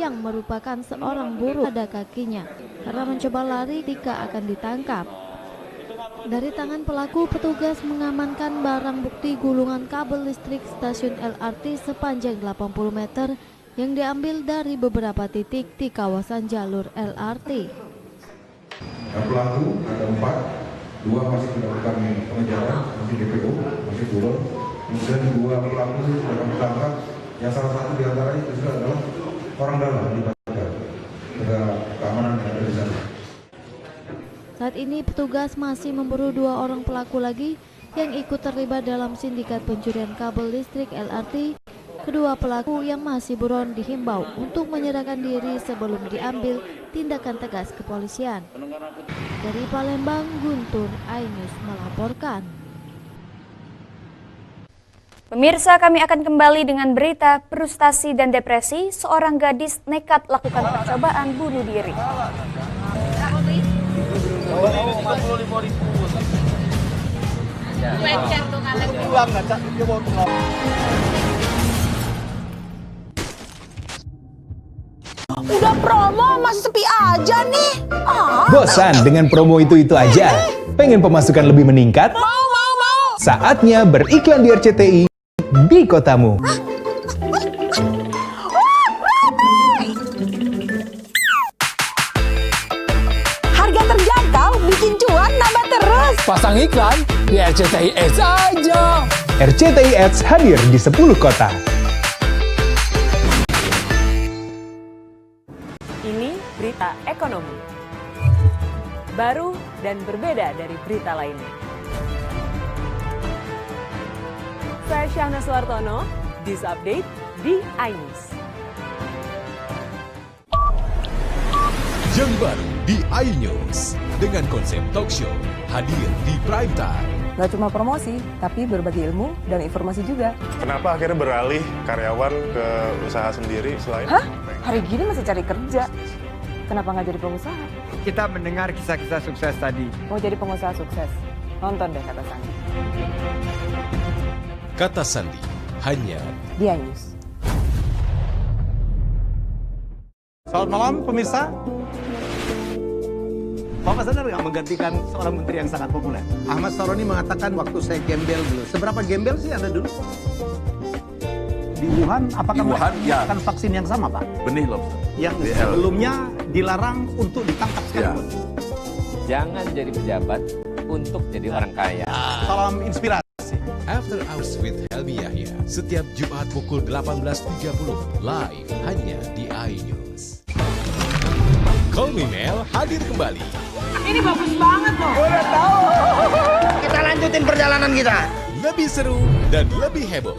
yang merupakan seorang buruh pada kakinya. Karena mencoba lari ketika akan ditangkap. Dari tangan pelaku, petugas mengamankan barang bukti gulungan kabel listrik stasiun LRT sepanjang 80 meter yang diambil dari beberapa titik di kawasan jalur LRT. Pelaku ada 4, 2 masih dilakukan pengejaran, masih DPO, masih buron. Kemudian 2 pelaku sudah kami tangkap, yang salah satu diantaranya itu adalah orang dalam di Bandar. Ada keamanan yang ada di sana. Saat ini petugas masih memburu 2 orang pelaku lagi yang ikut terlibat dalam sindikat pencurian kabel listrik LRT. Kedua pelaku yang masih buron dihimbau untuk menyerahkan diri sebelum diambil tindakan tegas kepolisian. Dari Palembang, Guntur, iNews melaporkan. Pemirsa, kami akan kembali dengan berita frustasi dan depresi. Seorang gadis nekat lakukan percobaan bunuh diri. Udah promo masih sepi aja nih. Bosan dengan promo itu aja? Pengen pemasukan lebih meningkat? Mau. Saatnya beriklan di RCTI di kotamu. Harga terjangkau, bikin cuan nambah terus. Pasang iklan di RCTI Ads aja. RCTI Ads hadir di 10 kota. Ini berita ekonomi. Baru dan berbeda dari berita lainnya. Saya Syahna Suartono, This Update di iNews. Yang baru di iNews dengan konsep talk show hadir di prime time. Gak cuma promosi, tapi berbagi ilmu dan informasi juga. Kenapa akhirnya beralih karyawan ke usaha sendiri selain? Hah? Hari gini masih cari kerja. Kenapa nggak jadi pengusaha? Kita mendengar kisah-kisah sukses tadi. Mau jadi pengusaha sukses? Nonton deh Kata Sandi. Kata Sandi hanya di iNews. Selamat malam pemirsa. Bapak sadar nggak menggantikan seorang menteri yang sangat populer? Ahmad Saroni mengatakan waktu saya gembel dulu. Seberapa gembel sih Anda dulu? Di Wuhan, apakah melakukan vaksin yang sama, Pak? Benih lobster. Yang sebelumnya dilarang untuk ditangkap sekalipun. Jangan jadi pejabat untuk jadi orang kaya. Salam inspirasi. After Hours with Helmi Yahya setiap Jumat pukul 18.30 live hanya di iNews. Call Me Mel hadir kembali. Ini bagus banget loh. Udah tahu. Kita lanjutin perjalanan kita. Lebih seru dan lebih heboh.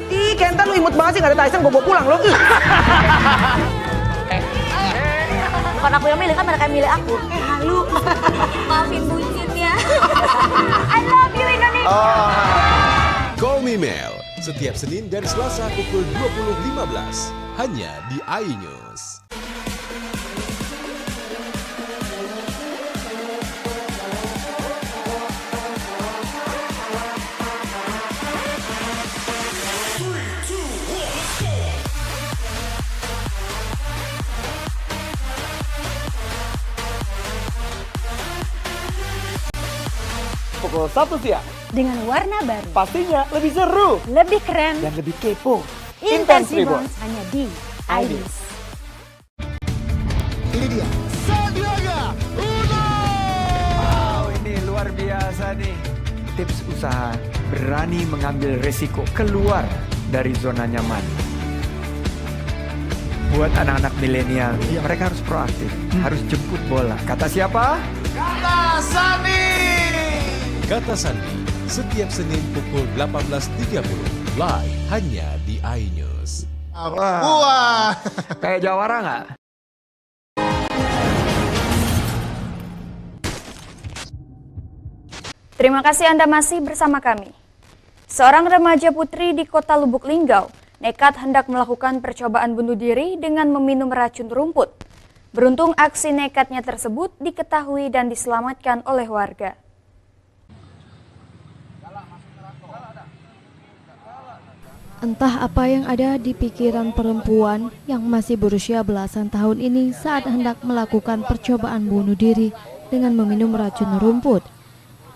Ih, Kenta lu imut banget sih, gak ada Tyson, gue bawa pulang lo. Bukan aku yang milih, kan mereka yang milih aku. Halu. Maafin buncit ya. I love you Indonesia. Call Me Mel setiap Senin dan Selasa pukul 20.15 hanya di iNews. Pukul 1 siang. Dengan warna baru. Pastinya lebih seru. Lebih keren. Dan lebih kepo. Intense Reborns hanya di iNews. Ini dia. Sandiaga Uno. Wow, ini luar biasa nih. Tips usaha berani mengambil resiko keluar dari zona nyaman. Buat anak-anak milenial, mereka harus proaktif, harus jemput bola. Kata siapa? Kata Sandi. Kata Sandi setiap Senin pukul 18.30 live hanya di iNews. Wah. Kayak jawara nggak? Terima kasih Anda masih bersama kami. Seorang remaja putri di kota Lubuk Linggau nekat hendak melakukan percobaan bunuh diri dengan meminum racun rumput. Beruntung aksi nekatnya tersebut diketahui dan diselamatkan oleh warga. Entah apa yang ada di pikiran perempuan yang masih berusia belasan tahun ini saat hendak melakukan percobaan bunuh diri dengan meminum racun rumput.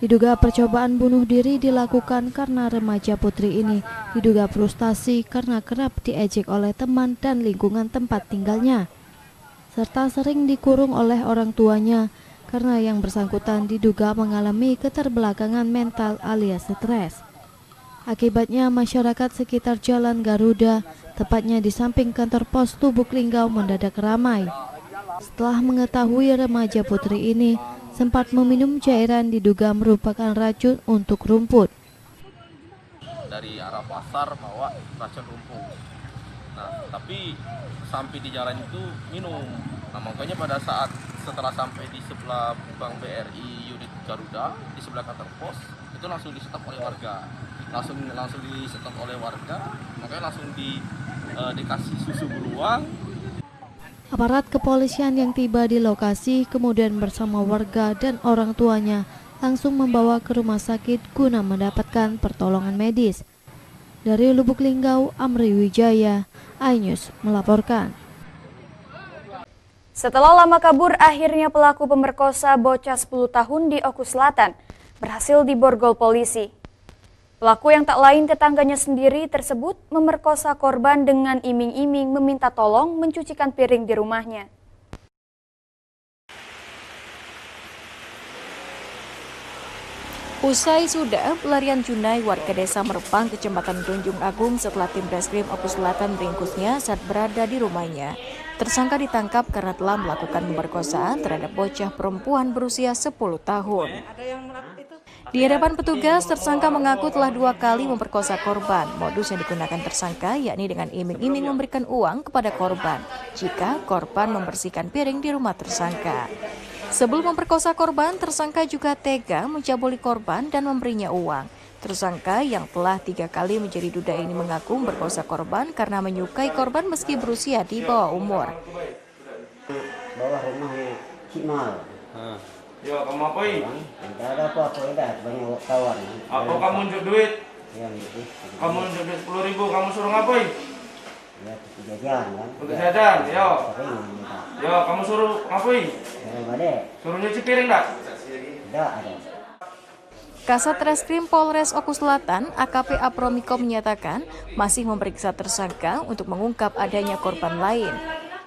Diduga percobaan bunuh diri dilakukan karena remaja putri ini diduga frustasi karena kerap diejek oleh teman dan lingkungan tempat tinggalnya, serta sering dikurung oleh orang tuanya karena yang bersangkutan diduga mengalami keterbelakangan mental alias stres. Akibatnya masyarakat sekitar Jalan Garuda, tepatnya di samping kantor pos Lubuk Linggau, mendadak ramai setelah mengetahui remaja putri ini sempat meminum cairan diduga merupakan racun untuk rumput. Dari arah pasar bawa racun rumput. Nah, tapi sampai di jalan itu minum. Nah, makanya pada saat setelah sampai di sebelah Bank BRI unit Garuda, di sebelah kantor pos, itu langsung di-stop oleh warga. Langsung di-stop oleh warga, makanya langsung dikasih susu beruang. Aparat kepolisian yang tiba di lokasi kemudian bersama warga dan orang tuanya langsung membawa ke rumah sakit guna mendapatkan pertolongan medis. Dari Lubuk Linggau, Amri Wijaya, iNews melaporkan. Setelah lama kabur, akhirnya pelaku pemerkosa bocah 10 tahun di Oku Selatan berhasil diborgol polisi. Pelaku yang tak lain tetangganya sendiri tersebut memerkosa korban dengan iming-iming meminta tolong mencucikan piring di rumahnya. Usai sudah pelarian Junai, warga desa Merpang, Kecamatan Gunjung Agung setelah tim Reskrim Oku Selatan meringkusnya saat berada di rumahnya. Tersangka ditangkap karena telah melakukan pemerkosaan terhadap bocah perempuan berusia 10 tahun. Di hadapan petugas, tersangka mengaku telah 2 kali memperkosa korban. Modus yang digunakan tersangka yakni dengan iming-iming memberikan uang kepada korban jika korban membersihkan piring di rumah tersangka. Sebelum memperkosa korban, tersangka juga tega mencabuli korban dan memberinya uang. Tersangka yang telah 3 kali menjadi duda ini mengaku memperkosa korban karena menyukai korban meski berusia di bawah umur. Bawah rumahnya Cimal. Yo, kamu apain? Tidak ada apa-apa, dah banyak kawan. Apa kamu unjuk duit? Ya, gitu. Kamu unjuk duit 10.000, kamu suruh ngapain? Ya, jajan kan. Untuk jajan, yo. Yo, kamu suruh ngapain? Suruh nyuci piring enggak? Tidak ada. Kasat Reskrim Polres Oku Selatan, AKP Apromiko menyatakan masih memeriksa tersangka untuk mengungkap adanya korban lain.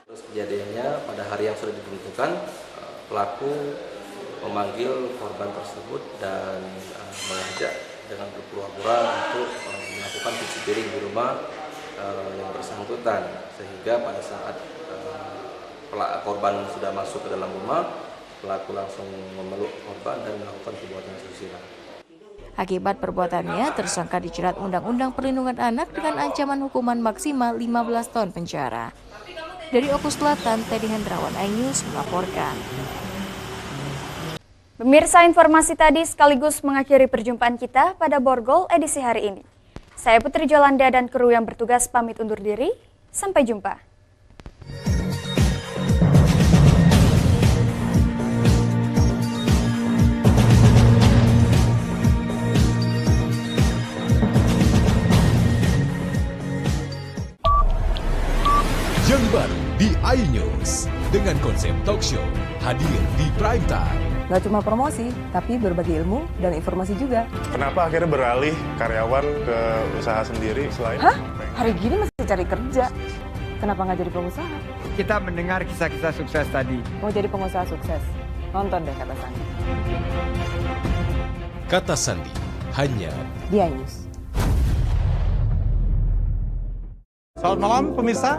Terus kejadiannya pada hari yang sudah ditentukan, pelaku memanggil korban tersebut dan mengajak dengan berpura-pura untuk melakukan cuci piring di rumah yang bersangkutan, sehingga pada saat korban sudah masuk ke dalam rumah, pelaku langsung memeluk korban dan melakukan perbuatan asusila. Akibat perbuatannya, tersangka dijerat Undang-Undang Perlindungan Anak dengan ancaman hukuman maksimal 15 tahun penjara. Dari Oku Selatan, Teddy Hendrawan, iNews melaporkan. Pemirsa, informasi tadi sekaligus mengakhiri perjumpaan kita pada Borgol edisi hari ini. Saya Putri Jolanda dan kru yang bertugas pamit undur diri. Sampai jumpa. Yang baru di iNews dengan konsep talk show hadir di prime time. Gak cuma promosi, tapi berbagi ilmu dan informasi juga. Kenapa akhirnya beralih karyawan ke usaha sendiri selain... Hah? Hari gini masih cari kerja. Kenapa nggak jadi pengusaha? Kita mendengar kisah-kisah sukses tadi. Mau jadi pengusaha sukses? Nonton deh Kata Sandi. Kata Sandi, hanya di iNews. Selamat malam pemirsa.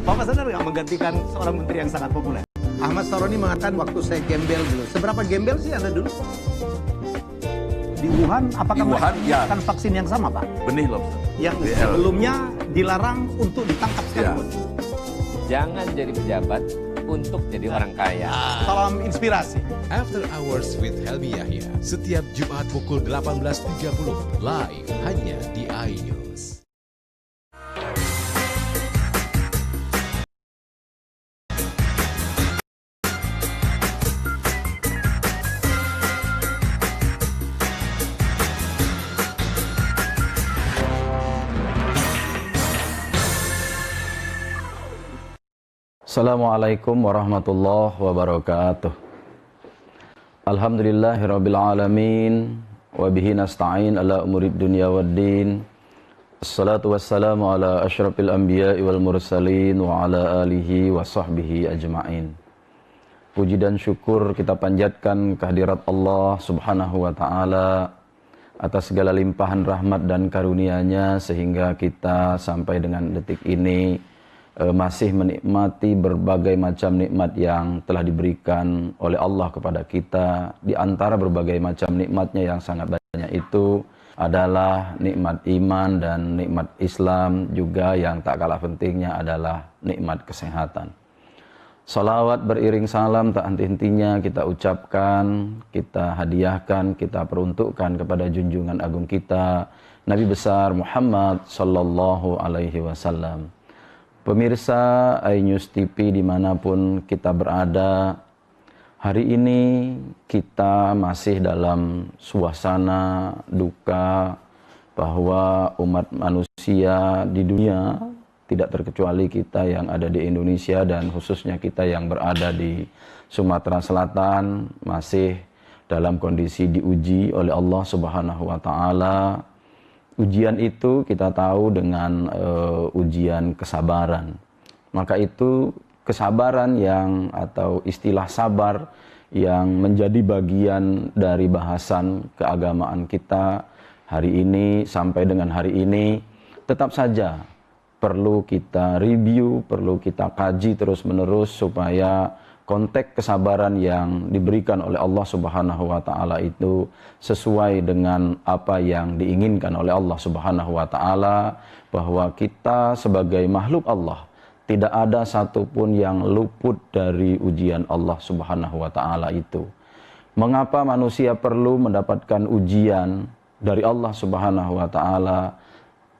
Bapak sadar nggak menggantikan seorang menteri yang sangat populer? Ahmad Saroni mengatakan waktu saya gembel dulu. Seberapa gembel sih Anda dulu? Di Wuhan, apakah mereka menggunakan vaksin yang sama, Pak? Benih loh. Yang sebelumnya dilarang untuk ditangkap sekalipun. Jangan jadi pejabat untuk jadi orang kaya. Salam inspirasi. After Hours with Helmi Yahya, setiap Jumat pukul 18.30, live hanya di iNews. Assalamualaikum warahmatullahi wabarakatuh. Alhamdulillahirabbil alamin wa bihi nasta'in ala umurid dunya waddin. Assalatu wassalamu ala asyrafil anbiya'i wal mursalin wa ala alihi wa sahbihi ajma'in. Puji dan syukur kita panjatkan kehadirat Allah Subhanahu wa taala atas segala limpahan rahmat dan karunia-Nya sehingga kita sampai dengan detik ini masih menikmati berbagai macam nikmat yang telah diberikan oleh Allah kepada kita. Di antara berbagai macam nikmatnya yang sangat banyak itu adalah nikmat iman dan nikmat Islam, juga yang tak kalah pentingnya adalah nikmat kesehatan. Salawat beriring salam tak henti-hentinya kita ucapkan, kita hadiahkan, kita peruntukkan kepada junjungan agung kita, Nabi besar Muhammad sallallahu alaihi wasallam. Pemirsa iNews TV dimanapun kita berada, hari ini kita masih dalam suasana duka bahwa umat manusia di dunia, tidak terkecuali kita yang ada di Indonesia dan khususnya kita yang berada di Sumatera Selatan, masih dalam kondisi diuji oleh Allah Subhanahu wa taala. Ujian itu kita tahu dengan ujian kesabaran. Maka itu kesabaran yang atau istilah sabar yang menjadi bagian dari bahasan keagamaan kita hari ini sampai dengan hari ini tetap saja perlu kita review, perlu kita kaji terus-menerus supaya konteks kesabaran yang diberikan oleh Allah Subhanahu wa taala itu sesuai dengan apa yang diinginkan oleh Allah Subhanahu wa taala, bahwa kita sebagai makhluk Allah tidak ada satupun yang luput dari ujian Allah Subhanahu wa taala itu. Mengapa manusia perlu mendapatkan ujian dari Allah Subhanahu wa taala?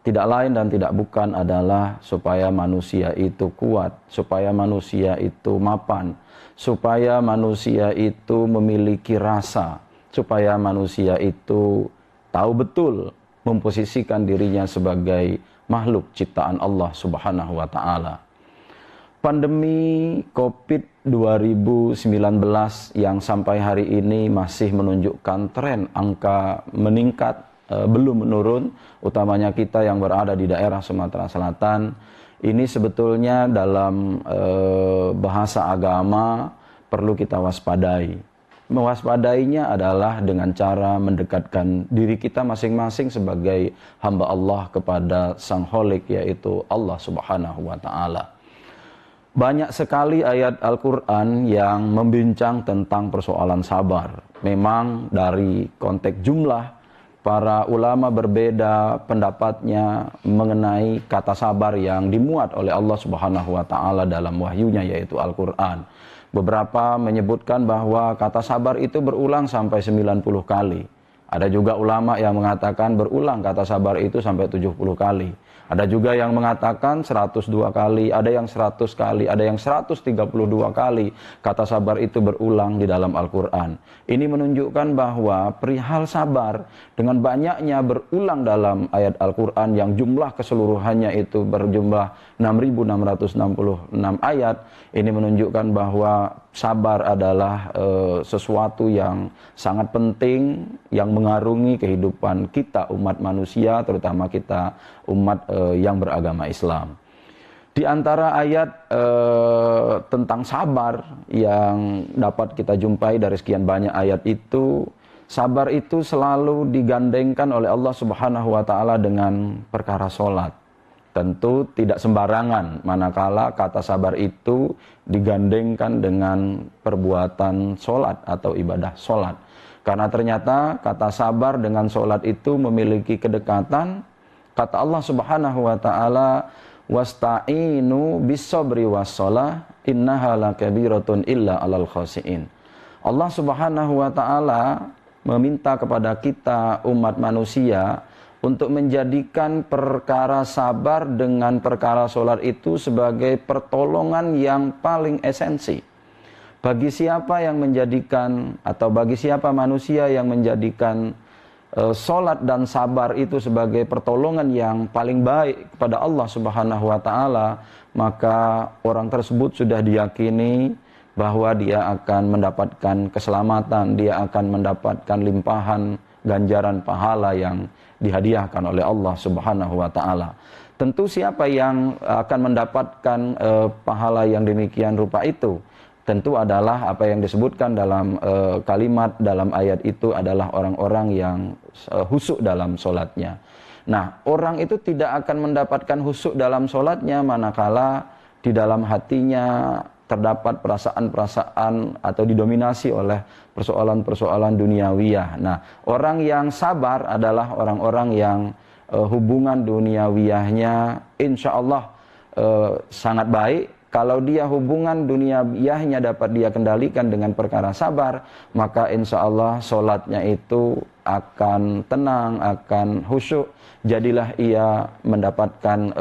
Tidak lain dan tidak bukan adalah supaya manusia itu kuat, supaya manusia itu mapan, supaya manusia itu memiliki rasa, supaya manusia itu tahu betul memposisikan dirinya sebagai makhluk ciptaan Allah Subhanahu wa taala. Pandemi Covid 2019 yang sampai hari ini masih menunjukkan tren angka meningkat, belum menurun, utamanya kita yang berada di daerah Sumatera Selatan. Ini sebetulnya dalam bahasa agama perlu kita waspadai. Mewaspadainya adalah dengan cara mendekatkan diri kita masing-masing sebagai hamba Allah kepada Sang Kholik, yaitu Allah Subhanahu wa taala. Banyak sekali ayat Al-Quran yang membincang tentang persoalan sabar. Memang dari konteks jumlah, para ulama berbeda pendapatnya mengenai kata sabar yang dimuat oleh Allah Subhanahu wa taala dalam wahyunya, yaitu Al-Qur'an. Beberapa menyebutkan bahwa kata sabar itu berulang sampai 90 kali. Ada juga ulama yang mengatakan berulang kata sabar itu sampai 70 kali. Ada juga yang mengatakan 102 kali, ada yang 100 kali, ada yang 132 kali kata sabar itu berulang di dalam Al-Quran. Ini menunjukkan bahwa perihal sabar dengan banyaknya berulang dalam ayat Al-Quran yang jumlah keseluruhannya itu berjumlah 6.666 ayat. Ini menunjukkan bahwa sabar adalah sesuatu yang sangat penting yang mengarungi kehidupan kita umat manusia, terutama kita umat yang beragama Islam. Di antara ayat tentang sabar yang dapat kita jumpai dari sekian banyak ayat itu, sabar itu selalu digandengkan oleh Allah Subhanahu wa taala dengan perkara sholat. Tentu tidak sembarangan manakala kata sabar itu digandengkan dengan perbuatan sholat atau ibadah sholat. Karena ternyata kata sabar dengan sholat itu memiliki kedekatan. Kata Allah Subhanahu wa taala, wasta'inu bis-sabri was-shalah innaha lakabiratun illa 'alal khashiin. Allah Subhanahu wa taala meminta kepada kita umat manusia untuk menjadikan perkara sabar dengan perkara sholat itu sebagai pertolongan yang paling esensi. Bagi siapa yang menjadikan atau bagi siapa manusia yang menjadikan Salat dan sabar itu sebagai pertolongan yang paling baik kepada Allah Subhanahu wa taala, maka orang tersebut sudah diyakini bahwa dia akan mendapatkan keselamatan, dia akan mendapatkan limpahan ganjaran pahala yang dihadiahkan oleh Allah Subhanahu wa taala. Tentu siapa yang akan mendapatkan pahala yang demikian rupa itu? Tentu adalah apa yang disebutkan dalam kalimat dalam ayat itu adalah orang-orang yang khusyuk dalam sholatnya. Nah, orang itu tidak akan mendapatkan khusyuk dalam sholatnya manakala di dalam hatinya terdapat perasaan-perasaan atau didominasi oleh persoalan-persoalan duniawiyah. Nah, orang yang sabar adalah orang-orang yang hubungan duniawiyahnya insya Allah sangat baik. Kalau dia hubungan duniawiyahnya dapat dia kendalikan dengan perkara sabar, maka insya Allah sholatnya itu akan tenang, akan khusyuk. Jadilah ia mendapatkan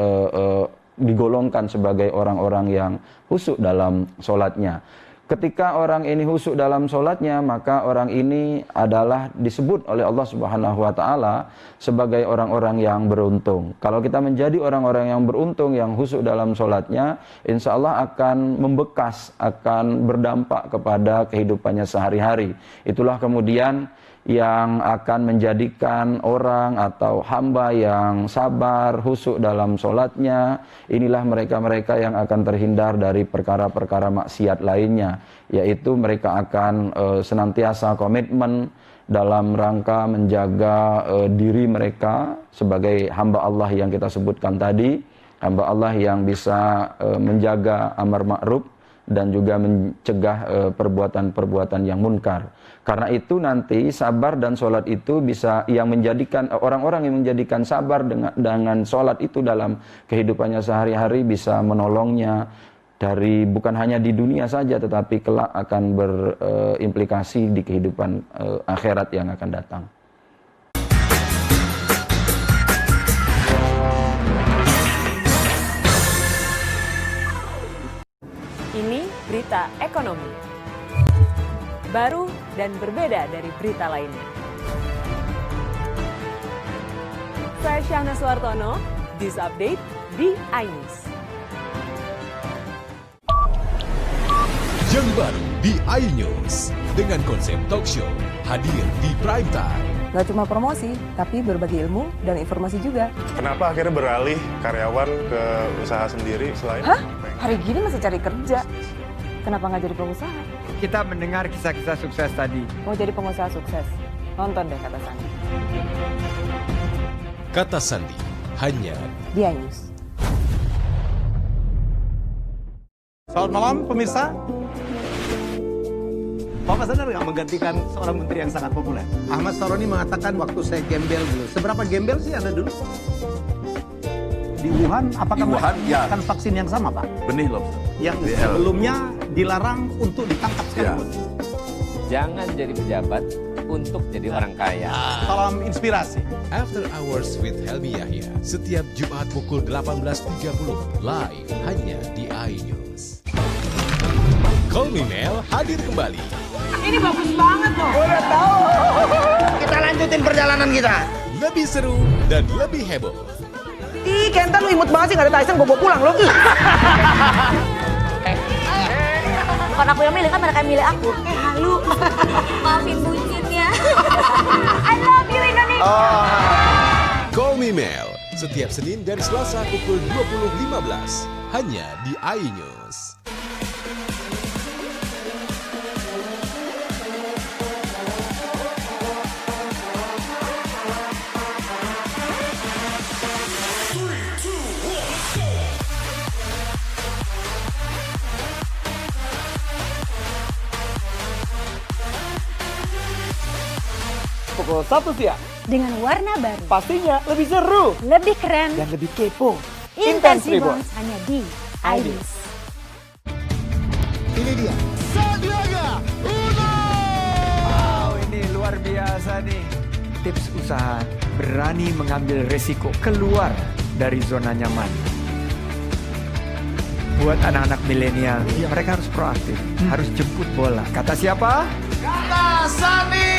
digolongkan sebagai orang-orang yang khusyuk dalam sholatnya. Ketika orang ini khusyuk dalam sholatnya, maka orang ini adalah disebut oleh Allah Subhanahu wa taala sebagai orang-orang yang beruntung. Kalau kita menjadi orang-orang yang beruntung, yang khusyuk dalam sholatnya, insya Allah akan membekas, akan berdampak kepada kehidupannya sehari-hari. Itulah kemudian yang akan menjadikan orang atau hamba yang sabar, khusyuk dalam sholatnya, inilah mereka-mereka yang akan terhindar dari perkara-perkara maksiat lainnya, yaitu mereka akan senantiasa komitmen dalam rangka menjaga diri mereka sebagai hamba Allah yang kita sebutkan tadi, hamba Allah yang bisa menjaga amar ma'ruf dan juga mencegah perbuatan-perbuatan yang munkar. Karena itu nanti sabar dan sholat itu bisa yang menjadikan orang-orang yang menjadikan sabar dengan sholat itu dalam kehidupannya sehari-hari bisa menolongnya dari bukan hanya di dunia saja tetapi kelak akan berimplikasi di kehidupan akhirat yang akan datang. Ini berita ekonomi. Baru dan berbeda dari berita lainnya. Saya Syahna Suartono, This Update di iNews. Yang baru di iNews dengan konsep talk show hadir di prime time. Gak cuma promosi, tapi berbagi ilmu dan informasi juga. Kenapa akhirnya beralih karyawan ke usaha sendiri selain... Hah? Hari gini masih cari kerja. Kenapa nggak jadi pengusaha? Kita mendengar kisah-kisah sukses tadi. Mau jadi pengusaha sukses? Nonton deh Kata Sandi. Kata Sandi hanya di iNews. Selamat malam pemirsa. Bapak sadar nggak menggantikan seorang menteri yang sangat populer? Ahmad Saroni mengatakan waktu saya gembel dulu. Seberapa gembel sih Anda dulu? Di Wuhan, apakah melakukan vaksin yang sama, Pak? Benih lobster. Yang sebelumnya dilarang untuk ditangkap sekarang. Jangan jadi pejabat untuk jadi orang kaya. Salam inspirasi. After Hours with Helmi Yahya setiap Jumat pukul 18.30 live hanya di iNews. Call Me Mel hadir kembali. Ini bagus banget loh. Udah tahu. Kita lanjutin perjalanan kita. Lebih seru dan lebih heboh. Ih, Kenta lu imut banget sih, gak ada Tyson, gue bawa pulang lo. Bukan aku yang milih, kan mereka yang milih aku. Halu. Maafin bucinnya. I love you Indonesia. Call Me Mel setiap Senin dan Selasa pukul 20.15 hanya di iNews. Pukul 1 siang. Dengan warna baru. Pastinya lebih seru. Lebih keren. Dan lebih kepo. Intense Reborn hanya di iNews. Ini dia. Sandiaga Uno! Wow, ini luar biasa nih. Tips usaha berani mengambil resiko keluar dari zona nyaman. Buat anak-anak milenial, mereka harus proaktif, harus jemput bola. Kata siapa? Kata Sandi.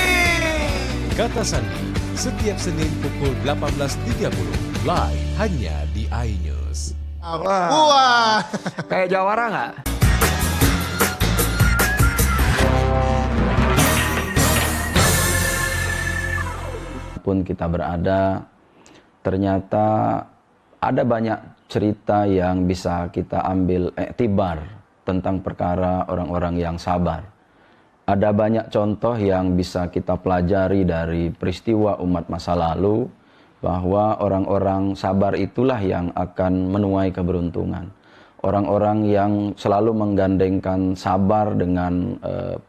Kata Sandi setiap Senin pukul 18.30 live hanya di iNews. Wah, kayak jawara nggak? Pun kita berada, ternyata ada banyak cerita yang bisa kita ambil iktibar tentang perkara orang-orang yang sabar. Ada banyak contoh yang bisa kita pelajari dari peristiwa umat masa lalu, bahwa orang-orang sabar itulah yang akan menuai keberuntungan. Orang-orang yang selalu menggandengkan sabar dengan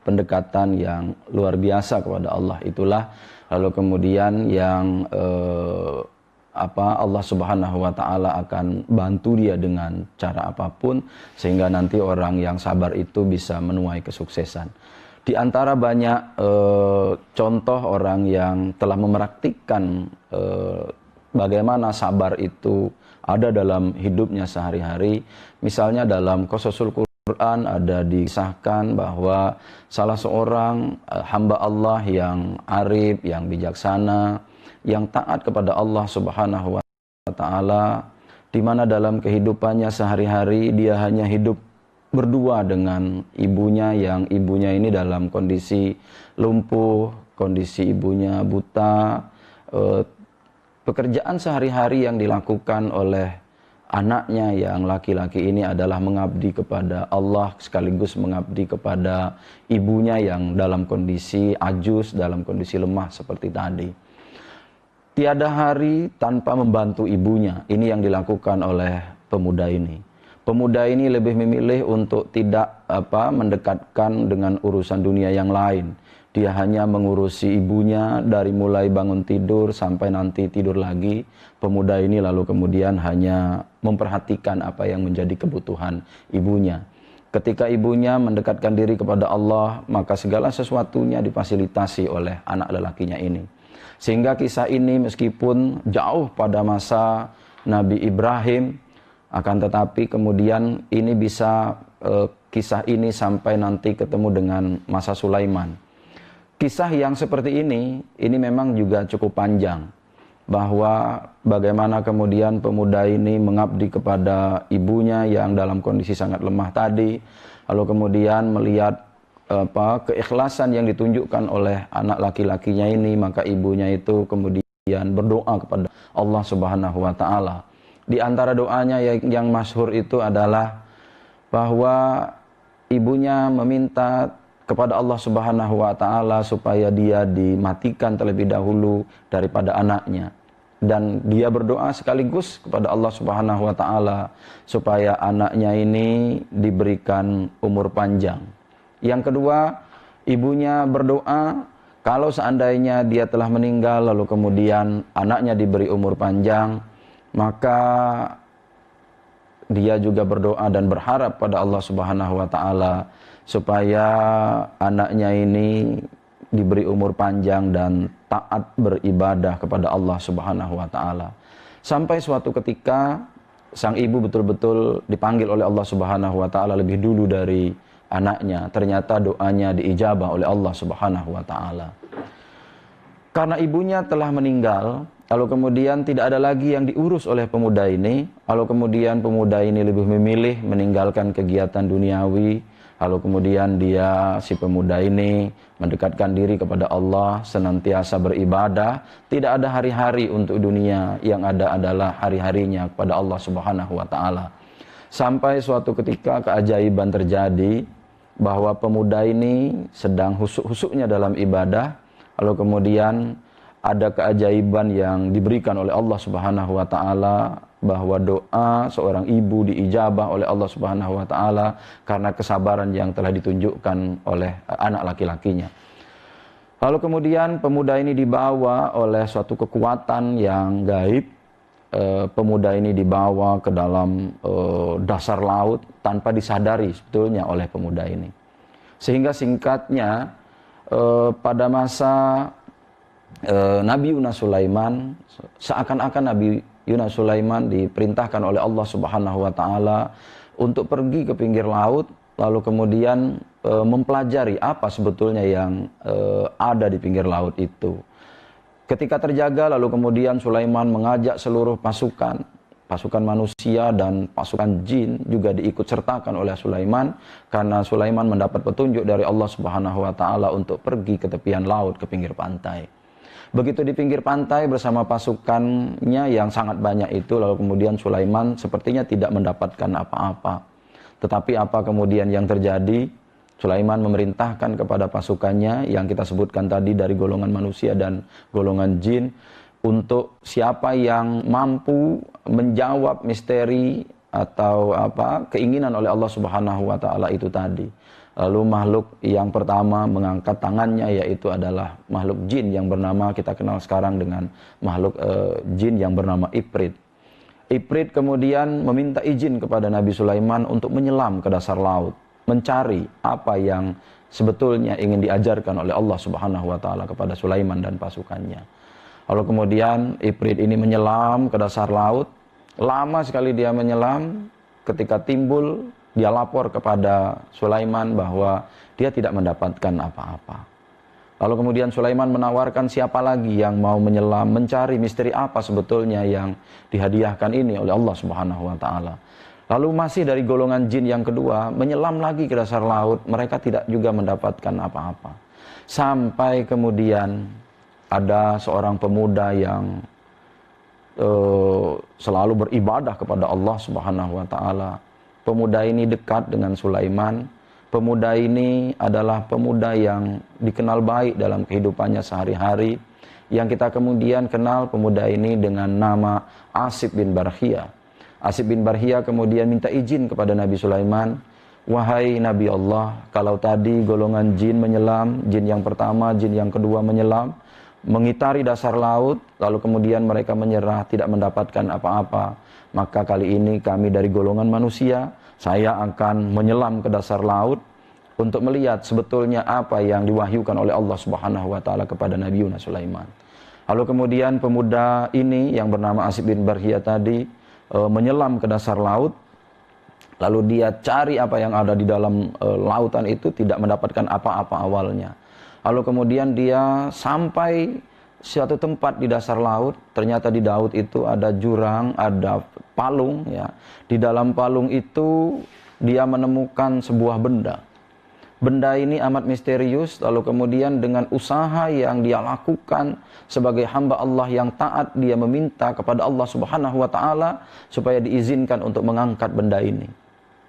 pendekatan yang luar biasa kepada Allah itulah lalu kemudian yang Allah Subhanahu wa taala akan bantu dia dengan cara apapun sehingga nanti orang yang sabar itu bisa menuai kesuksesan. Di antara banyak contoh orang yang telah mempraktikkan bagaimana sabar itu ada dalam hidupnya sehari-hari, misalnya dalam Qasasul Quran ada disahkan bahwa salah seorang hamba Allah yang arif, yang bijaksana, yang taat kepada Allah Subhanahu wa taala, di mana dalam kehidupannya sehari-hari dia hanya hidup berdua dengan ibunya, yang ibunya ini dalam kondisi lumpuh, kondisi ibunya buta. Pekerjaan sehari-hari yang dilakukan oleh anaknya yang laki-laki ini adalah mengabdi kepada Allah sekaligus mengabdi kepada ibunya yang dalam kondisi ajus, dalam kondisi lemah seperti tadi. Tiada hari tanpa membantu ibunya. Ini yang dilakukan oleh pemuda ini. Pemuda ini lebih memilih untuk tidak mendekatkan dengan urusan dunia yang lain. Dia hanya mengurusi ibunya dari mulai bangun tidur sampai nanti tidur lagi. Pemuda ini lalu kemudian hanya memperhatikan apa yang menjadi kebutuhan ibunya. Ketika ibunya mendekatkan diri kepada Allah, maka segala sesuatunya difasilitasi oleh anak lelakinya ini. Sehingga kisah ini meskipun jauh pada masa Nabi Ibrahim, akan tetapi kemudian ini bisa kisah ini sampai nanti ketemu dengan masa Sulaiman. Kisah yang seperti ini memang juga cukup panjang. Bahwa bagaimana kemudian pemuda ini mengabdi kepada ibunya yang dalam kondisi sangat lemah tadi. Lalu kemudian melihat keikhlasan yang ditunjukkan oleh anak laki-lakinya ini. Maka ibunya itu kemudian berdoa kepada Allah Subhanahu wa ta'ala. Di antara doanya yang masyhur itu adalah bahwa ibunya meminta kepada Allah Subhanahu wa ta'ala supaya dia dimatikan terlebih dahulu daripada anaknya. Dan dia berdoa sekaligus kepada Allah Subhanahu wa ta'ala supaya anaknya ini diberikan umur panjang. Yang kedua, ibunya berdoa kalau seandainya dia telah meninggal lalu kemudian anaknya diberi umur panjang, maka dia juga berdoa dan berharap pada Allah Subhanahu wa ta'ala supaya anaknya ini diberi umur panjang dan taat beribadah kepada Allah Subhanahu wa ta'ala. Sampai suatu ketika sang ibu betul-betul dipanggil oleh Allah Subhanahu wa ta'ala lebih dulu dari anaknya. Ternyata doanya diijabah oleh Allah Subhanahu wa ta'ala. Karena ibunya telah meninggal, lalu kemudian tidak ada lagi yang diurus oleh pemuda ini, lalu kemudian pemuda ini lebih memilih meninggalkan kegiatan duniawi. Lalu kemudian si pemuda ini mendekatkan diri kepada Allah, senantiasa beribadah. Tidak ada hari-hari untuk dunia, yang ada adalah hari-harinya kepada Allah Subhanahu wa ta'ala. Sampai suatu ketika keajaiban terjadi, bahwa pemuda ini sedang husuk-husuknya dalam ibadah. Lalu kemudian ada keajaiban yang diberikan oleh Allah Subhanahu wa ta'ala, bahwa doa seorang ibu diijabah oleh Allah Subhanahu wa ta'ala karena kesabaran yang telah ditunjukkan oleh anak laki-lakinya. Lalu kemudian pemuda ini dibawa oleh suatu kekuatan yang gaib. Pemuda ini dibawa ke dalam dasar laut tanpa disadari sebetulnya oleh pemuda ini. Sehingga singkatnya pada masa Nabi Yunus Sulaiman, seakan-akan Nabi Yunus Sulaiman diperintahkan oleh Allah Subhanahu wa ta'ala untuk pergi ke pinggir laut, lalu kemudian mempelajari apa sebetulnya yang ada di pinggir laut itu. Ketika terjaga, lalu kemudian Sulaiman mengajak seluruh pasukan manusia dan pasukan jin juga diikut sertakan oleh Sulaiman, karena Sulaiman mendapat petunjuk dari Allah Subhanahu wa taala untuk pergi ke tepian laut, ke pinggir pantai. Begitu di pinggir pantai bersama pasukannya yang sangat banyak itu, lalu kemudian Sulaiman sepertinya tidak mendapatkan apa-apa. Tetapi apa kemudian yang terjadi? Sulaiman memerintahkan kepada pasukannya yang kita sebutkan tadi dari golongan manusia dan golongan jin, untuk siapa yang mampu menjawab misteri atau keinginan oleh Allah Subhanahu wa taala itu tadi. Lalu makhluk yang pertama mengangkat tangannya yaitu adalah makhluk jin yang bernama, kita kenal sekarang dengan makhluk jin yang bernama Ifrit. Ifrit kemudian meminta izin kepada Nabi Sulaiman untuk menyelam ke dasar laut, mencari apa yang sebetulnya ingin diajarkan oleh Allah Subhanahu wa taala kepada Sulaiman dan pasukannya. Lalu kemudian Ifrit ini menyelam ke dasar laut. Lama sekali dia menyelam. Ketika timbul, dia lapor kepada Sulaiman bahwa dia tidak mendapatkan apa-apa. Lalu kemudian Sulaiman menawarkan siapa lagi yang mau menyelam, mencari misteri apa sebetulnya yang dihadiahkan ini oleh Allah Subhanahu wa taala. Lalu masih dari golongan jin yang kedua menyelam lagi ke dasar laut, mereka tidak juga mendapatkan apa-apa. Sampai kemudian ada seorang pemuda yang selalu beribadah kepada Allah Subhanahu wa taala. Pemuda ini dekat dengan Sulaiman. Pemuda ini adalah pemuda yang dikenal baik dalam kehidupannya sehari-hari. Yang kita kemudian kenal pemuda ini dengan nama Asib bin Barhiyah. Asib bin Barhiyah kemudian minta izin kepada Nabi Sulaiman, "Wahai Nabi Allah, kalau tadi golongan jin menyelam, jin yang pertama, jin yang kedua menyelam, mengitari dasar laut, lalu kemudian mereka menyerah, tidak mendapatkan apa-apa. Maka kali ini kami dari golongan manusia, saya akan menyelam ke dasar laut untuk melihat sebetulnya apa yang diwahyukan oleh Allah Subhanahu wa taala kepada Nabi Sulaiman." Lalu kemudian pemuda ini yang bernama Asib bin Barhiyah tadi menyelam ke dasar laut, lalu dia cari apa yang ada di dalam lautan itu, tidak mendapatkan apa-apa awalnya. Lalu kemudian dia sampai suatu tempat di dasar laut, ternyata di laut itu ada jurang, ada palung ya. Di dalam palung itu dia menemukan sebuah benda. Benda ini amat misterius, lalu kemudian dengan usaha yang dia lakukan sebagai hamba Allah yang taat, dia meminta kepada Allah Subhanahu wa taala supaya diizinkan untuk mengangkat benda ini.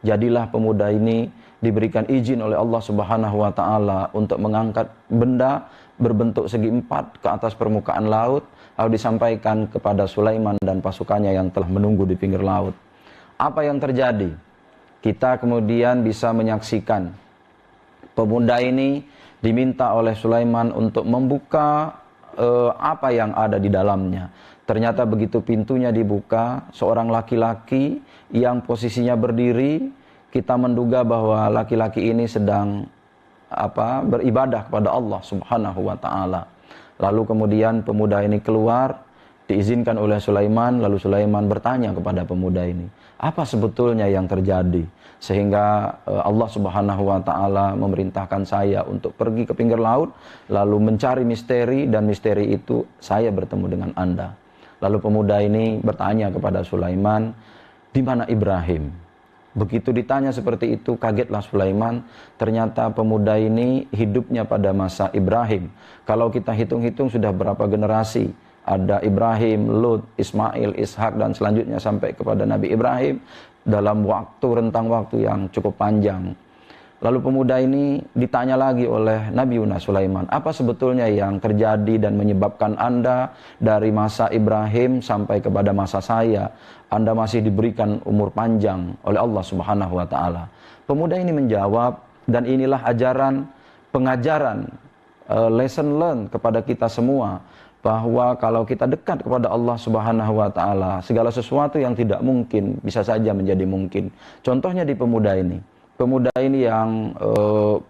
Jadilah pemuda ini diberikan izin oleh Allah Subhanahu wa taala untuk mengangkat benda berbentuk segi empat ke atas permukaan laut, lalu disampaikan kepada Sulaiman dan pasukannya yang telah menunggu di pinggir laut. Apa yang terjadi? Kita kemudian bisa menyaksikan pemuda ini diminta oleh Sulaiman untuk membuka apa yang ada di dalamnya. Ternyata begitu pintunya dibuka, seorang laki-laki yang posisinya berdiri, kita menduga bahwa laki-laki ini sedang beribadah kepada Allah Subhanahu wa taala. Lalu kemudian pemuda ini keluar, diizinkan oleh Sulaiman, lalu Sulaiman bertanya kepada pemuda ini, apa sebetulnya yang terjadi? Sehingga Allah Subhanahu wa taala memerintahkan saya untuk pergi ke pinggir laut, lalu mencari misteri, dan misteri itu saya bertemu dengan Anda. Lalu pemuda ini bertanya kepada Sulaiman, di mana Ibrahim? Begitu ditanya seperti itu, kagetlah Sulaiman. Ternyata pemuda ini hidupnya pada masa Ibrahim. Kalau kita hitung-hitung sudah berapa generasi? Ada Ibrahim, Lut, Ismail, Ishak, dan selanjutnya sampai kepada Nabi Ibrahim dalam rentang waktu yang cukup panjang. Lalu pemuda ini ditanya lagi oleh Nabi Sulaiman, apa sebetulnya yang terjadi dan menyebabkan Anda dari masa Ibrahim sampai kepada masa saya, Anda masih diberikan umur panjang oleh Allah Subhanahu wa taala. Pemuda ini menjawab, dan inilah pengajaran, lesson learned kepada kita semua, bahwa kalau kita dekat kepada Allah Subhanahu wa taala, segala sesuatu yang tidak mungkin bisa saja menjadi mungkin. Contohnya di pemuda ini. Pemuda ini yang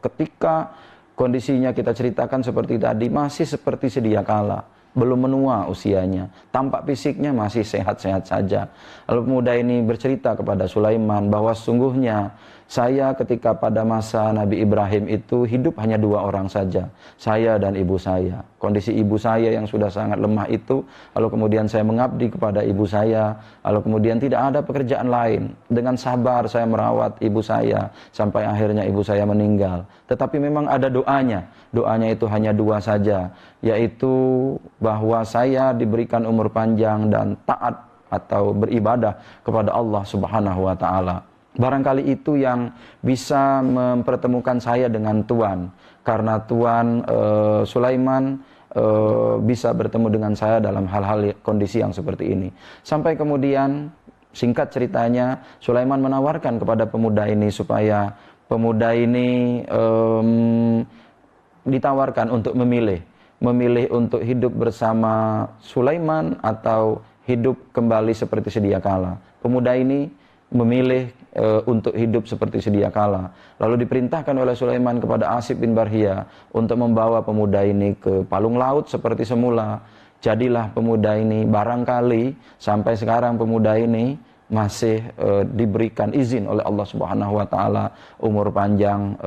ketika kondisinya kita ceritakan seperti tadi, masih seperti sedia kala, belum menua usianya, tampak fisiknya masih sehat-sehat saja. Lalu pemuda ini bercerita kepada Sulaiman bahwa sesungguhnya Saya ketika pada masa Nabi Ibrahim itu hidup hanya 2 orang saja, saya dan ibu saya. Kondisi ibu saya yang sudah sangat lemah itu, lalu kemudian saya mengabdi kepada ibu saya, lalu kemudian tidak ada pekerjaan lain. Dengan sabar saya merawat ibu saya, sampai akhirnya ibu saya meninggal. Tetapi memang ada doanya itu hanya 2 saja, yaitu bahwa saya diberikan umur panjang dan taat atau beribadah kepada Allah Subhanahu wa Ta'ala. Barangkali itu yang bisa mempertemukan saya dengan Tuan, karena Tuan Sulaiman bisa bertemu dengan saya dalam hal-hal kondisi yang seperti ini. Sampai kemudian singkat ceritanya, Sulaiman menawarkan kepada pemuda ini supaya pemuda ini ditawarkan untuk memilih untuk hidup bersama Sulaiman atau hidup kembali seperti sedia kala. Pemuda ini memilih untuk hidup seperti sedia kala. Lalu diperintahkan oleh Sulaiman kepada Asif bin Barhia untuk membawa pemuda ini ke palung laut seperti semula. Jadilah pemuda ini, barangkali sampai sekarang pemuda ini masih diberikan izin oleh Allah Subhanahu wa Ta'ala umur panjang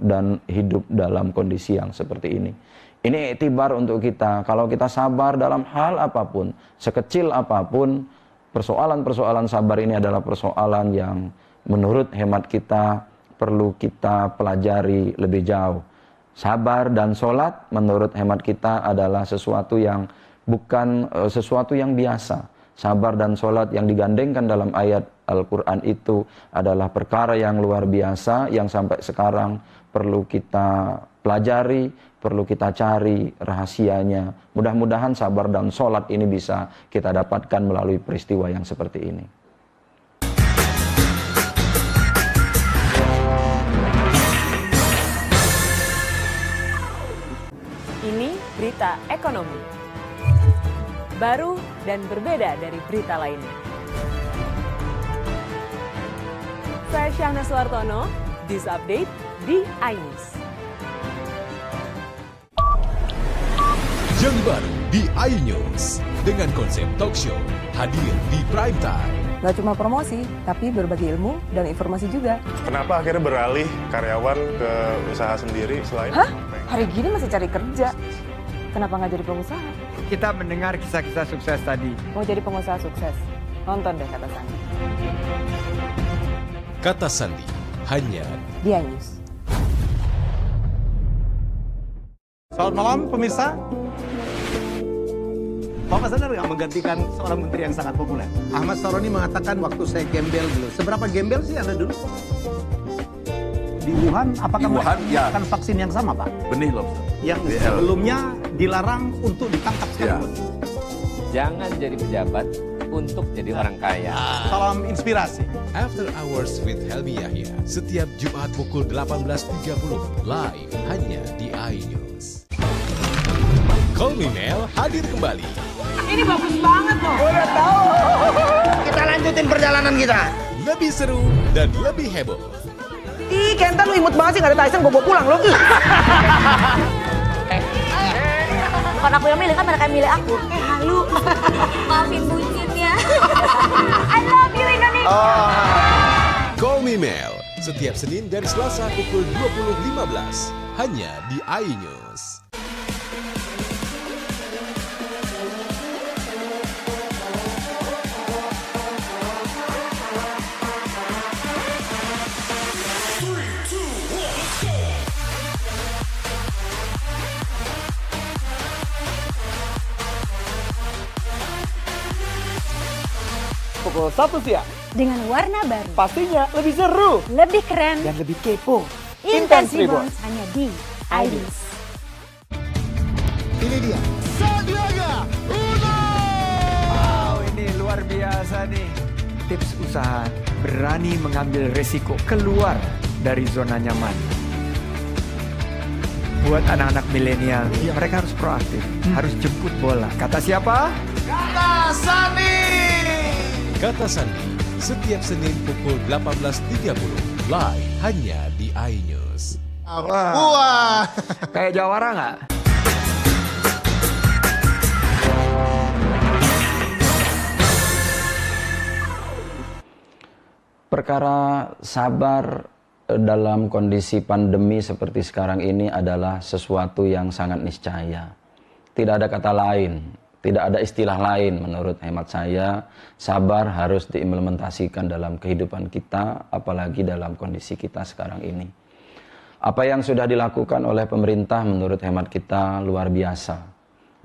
dan hidup dalam kondisi yang seperti ini. Ini iktibar untuk kita, kalau kita sabar dalam hal apapun, sekecil apapun, persoalan-persoalan sabar ini adalah persoalan yang menurut hemat kita perlu kita pelajari lebih jauh. Sabar dan sholat menurut hemat kita adalah sesuatu yang bukan sesuatu yang biasa. Sabar dan sholat yang digandengkan dalam ayat Al-Quran itu adalah perkara yang luar biasa yang sampai sekarang perlu kita pelajari, perlu kita cari rahasianya. Mudah-mudahan sabar dan sholat ini bisa kita dapatkan melalui peristiwa yang seperti ini. Ini berita ekonomi. Baru dan berbeda dari berita lainnya. Saya Syahna Suartono, This Update di iNews. Yang baru di iNews dengan konsep talk show hadir di prime time. Gak cuma promosi, tapi berbagi ilmu dan informasi juga. Kenapa akhirnya beralih karyawan ke usaha sendiri selain? Hah? Hari gini masih cari kerja. Kenapa nggak jadi pengusaha? Kita mendengar kisah-kisah sukses tadi. Mau jadi pengusaha sukses? Nonton deh Kata Sandi. Kata Sandi hanya di iNews. Selamat malam pemirsa. Bapak sadar nggak menggantikan seorang menteri yang sangat populer? Ahmad Saroni mengatakan waktu saya gembel dulu. Seberapa gembel sih Anda dulu? Di Wuhan, apakah mereka menggunakan vaksin yang sama, Pak? Benih loh. Yang sebelumnya dilarang untuk ditangkap sekalipun. Jangan jadi pejabat untuk jadi orang kaya. Salam inspirasi. After Hours with Helmi Yahya setiap Jumat pukul 18.30 live hanya di iNews. Call Me Mel hadir kembali. Ini bagus banget loh. Udah tahu. Kita lanjutin perjalanan kita. Lebih seru dan lebih heboh. Ih, Kenta lu imut banget sih, gak ada Tyson, gue bawa pulang lo. Bukan aku yang milih, kan mereka yang milih aku. Halu. Maafin bucinnya. I love you Indonesia. Call Me Mel setiap Senin dan Selasa pukul 20.15 hanya di iNews. Pukul 1 siang. Dengan warna baru. Pastinya lebih seru. Lebih keren. Dan lebih kepo. Intense Reborns hanya di iNews. Ini dia. Sandiaga Uno! Wow, ini luar biasa nih. Tips usaha, berani mengambil resiko, keluar dari zona nyaman. Buat anak-anak milenial, mereka harus proaktif, harus jemput bola. Kata siapa? Kata Sandi. Kata Sandi setiap Senin pukul 18.30 live hanya di iNews. Wah. Kayak jawara nggak? Perkara sabar dalam kondisi pandemi seperti sekarang ini adalah sesuatu yang sangat niscaya. Tidak ada kata lain, tidak ada istilah lain menurut hemat saya. Sabar harus diimplementasikan dalam kehidupan kita, apalagi dalam kondisi kita sekarang ini. Apa yang sudah dilakukan oleh pemerintah menurut hemat kita luar biasa.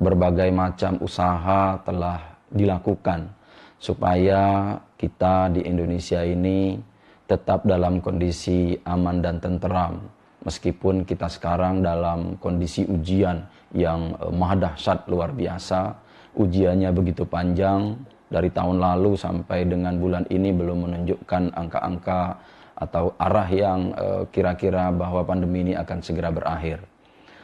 Berbagai macam usaha telah dilakukan supaya kita di Indonesia ini tetap dalam kondisi aman dan tenteram. Meskipun kita sekarang dalam kondisi ujian yang maha dahsyat luar biasa, ujiannya begitu panjang, dari tahun lalu sampai dengan bulan ini belum menunjukkan angka-angka atau arah yang kira-kira bahwa pandemi ini akan segera berakhir.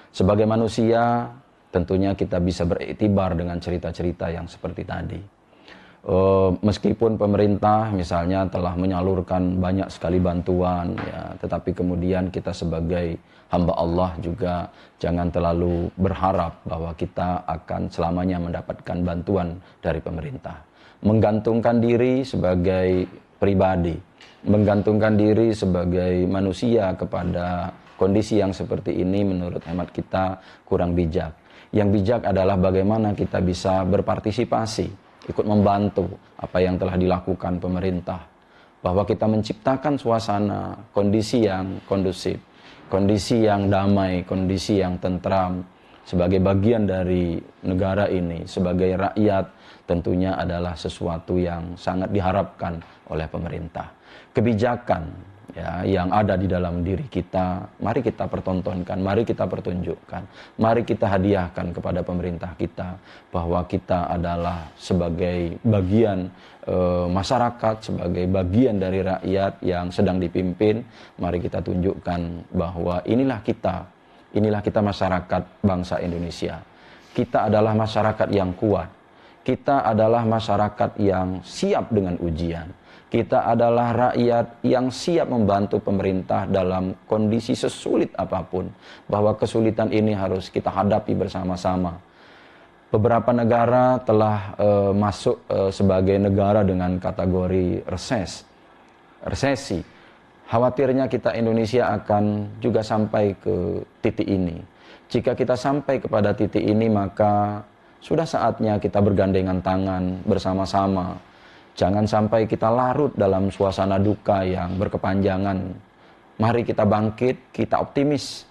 Sebagai manusia, tentunya kita bisa beriktibar dengan cerita-cerita yang seperti tadi. Meskipun pemerintah misalnya telah menyalurkan banyak sekali bantuan, ya, tetapi kemudian kita sebagai hamba Allah juga jangan terlalu berharap bahwa kita akan selamanya mendapatkan bantuan dari pemerintah. Menggantungkan diri sebagai pribadi, menggantungkan diri sebagai manusia kepada kondisi yang seperti ini menurut hemat kita kurang bijak. Yang bijak adalah bagaimana kita bisa berpartisipasi, ikut membantu apa yang telah dilakukan pemerintah. Bahwa kita menciptakan suasana, kondisi yang kondusif, kondisi yang damai, kondisi yang tentram. Sebagai bagian dari negara ini, sebagai rakyat, tentunya adalah sesuatu yang sangat diharapkan oleh pemerintah. Kebijakan ya, yang ada di dalam diri kita, mari kita pertontonkan, mari kita pertunjukkan, mari kita hadiahkan kepada pemerintah kita bahwa kita adalah sebagai bagian masyarakat, sebagai bagian dari rakyat yang sedang dipimpin. Mari kita tunjukkan bahwa inilah kita masyarakat bangsa Indonesia. Kita adalah masyarakat yang kuat, kita adalah masyarakat yang siap dengan ujian. Kita adalah rakyat yang siap membantu pemerintah dalam kondisi sesulit apapun. Bahwa kesulitan ini harus kita hadapi bersama-sama. Beberapa negara telah masuk sebagai negara dengan kategori resesi. Khawatirnya kita Indonesia akan juga sampai ke titik ini. Jika kita sampai kepada titik ini, maka sudah saatnya kita bergandengan tangan bersama-sama. Jangan sampai kita larut dalam suasana duka yang berkepanjangan. Mari kita bangkit, kita optimis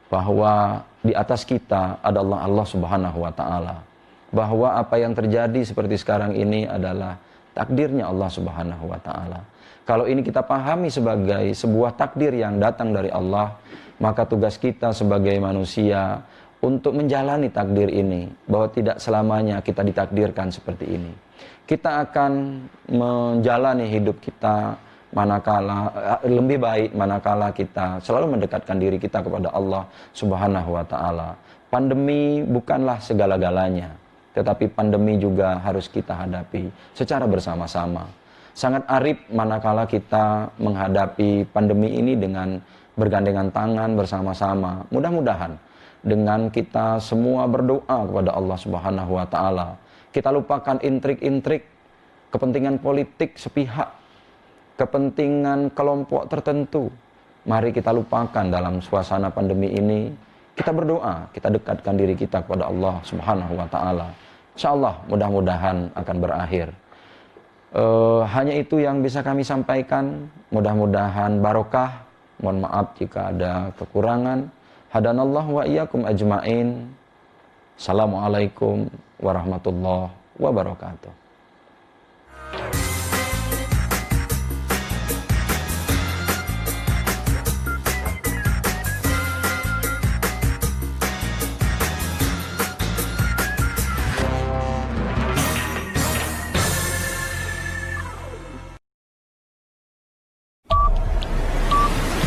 bahwa di atas kita adalah Allah Subhanahu wa Ta'ala. Bahwa apa yang terjadi seperti sekarang ini adalah takdirnya Allah Subhanahu wa Ta'ala. Kalau ini kita pahami sebagai sebuah takdir yang datang dari Allah, maka tugas kita sebagai manusia untuk menjalani takdir ini, bahwa tidak selamanya kita ditakdirkan seperti ini. Kita akan menjalani hidup kita lebih baik manakala kita selalu mendekatkan diri kita kepada Allah Subhanahu wa Ta'ala. Pandemi bukanlah segala-galanya, tetapi pandemi juga harus kita hadapi secara bersama-sama. Sangat arif manakala kita menghadapi pandemi ini dengan bergandengan tangan bersama-sama. Mudah-mudahan dengan kita semua berdoa kepada Allah Subhanahu wa Ta'ala, kita lupakan intrik-intrik kepentingan politik sepihak, kepentingan kelompok tertentu. Mari kita lupakan dalam suasana pandemi ini. Kita berdoa, kita dekatkan diri kita kepada Allah Subhanahu wa Ta'ala. InsyaAllah mudah-mudahan akan berakhir. Hanya itu yang bisa kami sampaikan. Mudah-mudahan barokah. Mohon maaf jika ada kekurangan. Hadanallahu wa iyyakum ajmain. Assalamualaikum warahmatullahi wabarakatuh.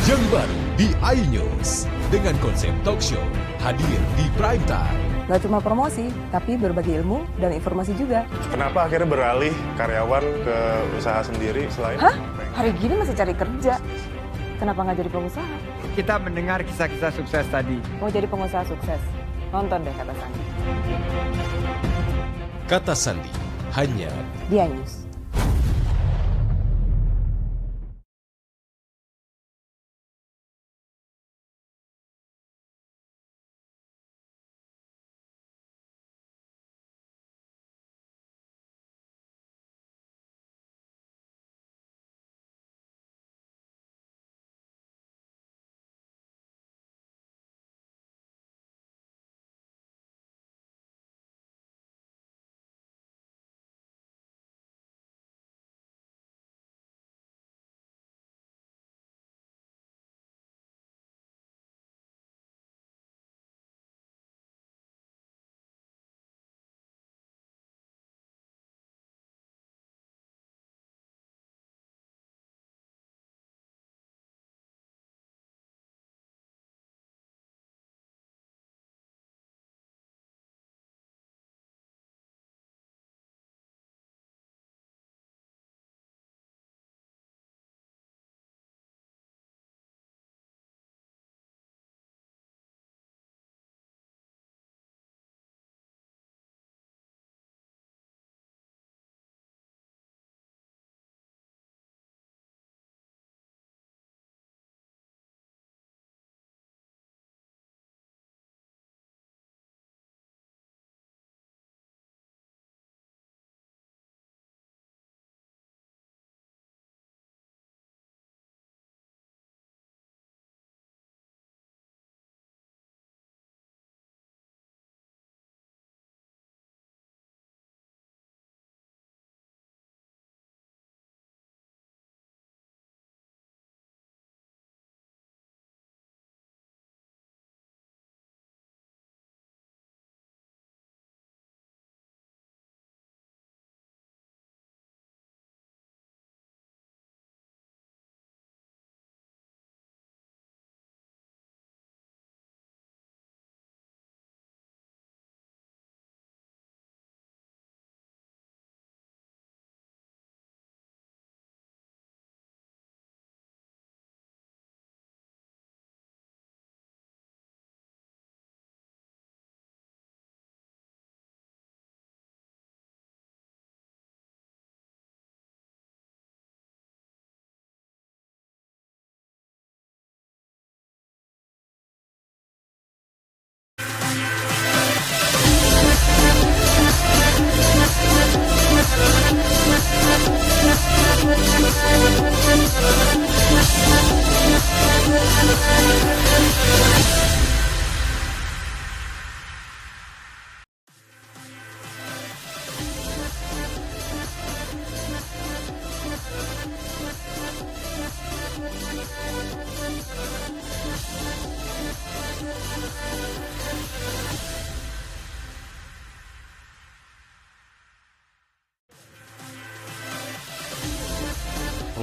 Yang baru di iNews dengan konsep talk show hadir di prime time. Gak cuma promosi, tapi berbagi ilmu dan informasi juga. Kenapa akhirnya beralih karyawan ke usaha sendiri selain... Hah? Hari gini masih cari kerja. Kenapa nggak jadi pengusaha? Kita mendengar kisah-kisah sukses tadi. Mau jadi pengusaha sukses? Nonton deh Kata Sandi. Kata Sandi, hanya di iNews.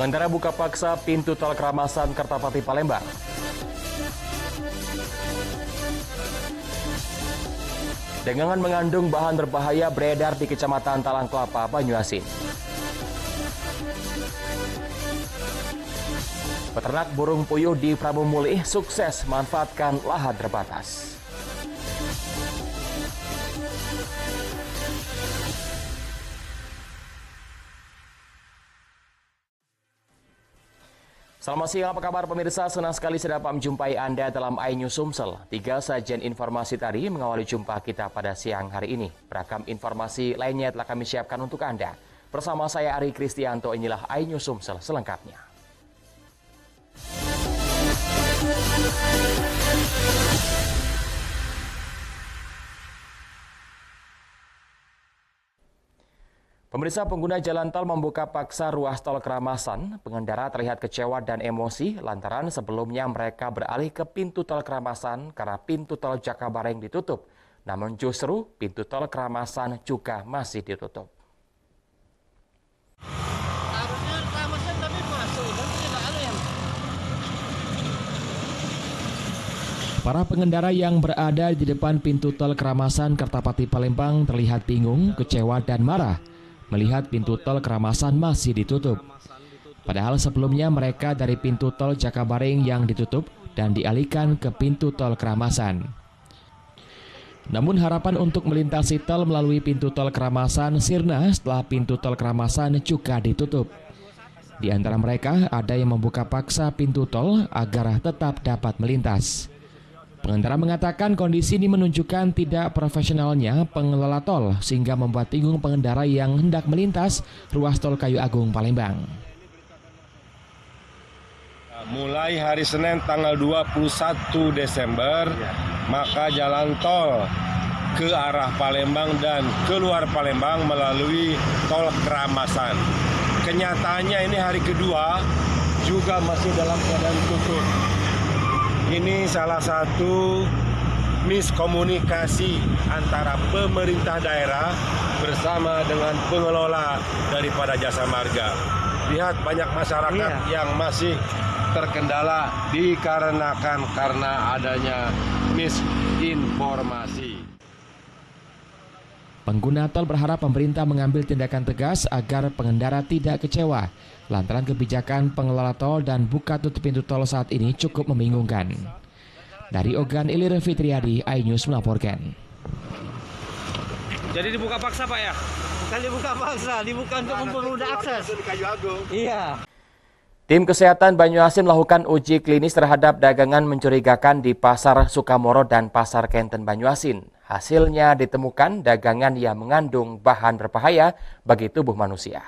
Pengendara buka paksa pintu tol Keramasan Kertapati Palembang. Dagangan mengandung bahan berbahaya beredar di Kecamatan Talang Kelapa, Banyuasin. Peternak burung puyuh di Prabu Mulih sukses manfaatkan lahan terbatas. Selamat siang, apa kabar pemirsa? Senang sekali saya dapat menjumpai Anda dalam iNews Sumsel. 3 sajian informasi tadi mengawali jumpa kita pada siang hari ini. Beragam informasi lainnya telah kami siapkan untuk Anda. Bersama saya Ari Kristianto, inilah iNews Sumsel selengkapnya. Pemirsa, pengguna jalan tol membuka paksa ruas tol Keramasan. Pengendara terlihat kecewa dan emosi lantaran sebelumnya mereka beralih ke pintu tol Keramasan karena pintu tol Jakabareng ditutup. Namun justru pintu tol Keramasan juga masih ditutup. Para pengendara yang berada di depan pintu tol Keramasan Kertapati Palembang terlihat bingung, kecewa dan marah melihat pintu tol Keramasan masih ditutup. Padahal sebelumnya mereka dari pintu tol Jakabareng yang ditutup dan dialihkan ke pintu tol Keramasan. Namun harapan untuk melintasi tol melalui pintu tol Keramasan sirna setelah pintu tol Keramasan juga ditutup. Di antara mereka ada yang membuka paksa pintu tol agar tetap dapat melintas. Pengendara mengatakan kondisi ini menunjukkan tidak profesionalnya pengelola tol sehingga membuat bingung pengendara yang hendak melintas ruas tol Kayu Agung Palembang. Mulai hari Senin tanggal 21 Desember, maka jalan tol ke arah Palembang dan keluar Palembang melalui tol Keramasan. Kenyataannya ini hari kedua juga masih dalam keadaan tutup. Ini salah satu miskomunikasi antara pemerintah daerah bersama dengan pengelola daripada jasa marga. Lihat banyak masyarakat yang masih terkendala dikarenakan karena adanya misinformasi. Pengguna tol berharap pemerintah mengambil tindakan tegas agar pengendara tidak kecewa lantaran kebijakan pengelola tol dan buka tutup pintu tol saat ini cukup membingungkan. Dari Ogan Ilir Fitriadi, iNews melaporkan. Jadi dibuka paksa Pak ya? Bukan dibuka paksa, dibuka untuk mempermudah akses. Iya. Tim Kesehatan Banyuasin melakukan uji klinis terhadap dagangan mencurigakan di Pasar Sukamoro dan Pasar Kenten Banyuasin. Hasilnya ditemukan dagangan yang mengandung bahan berbahaya bagi tubuh manusia.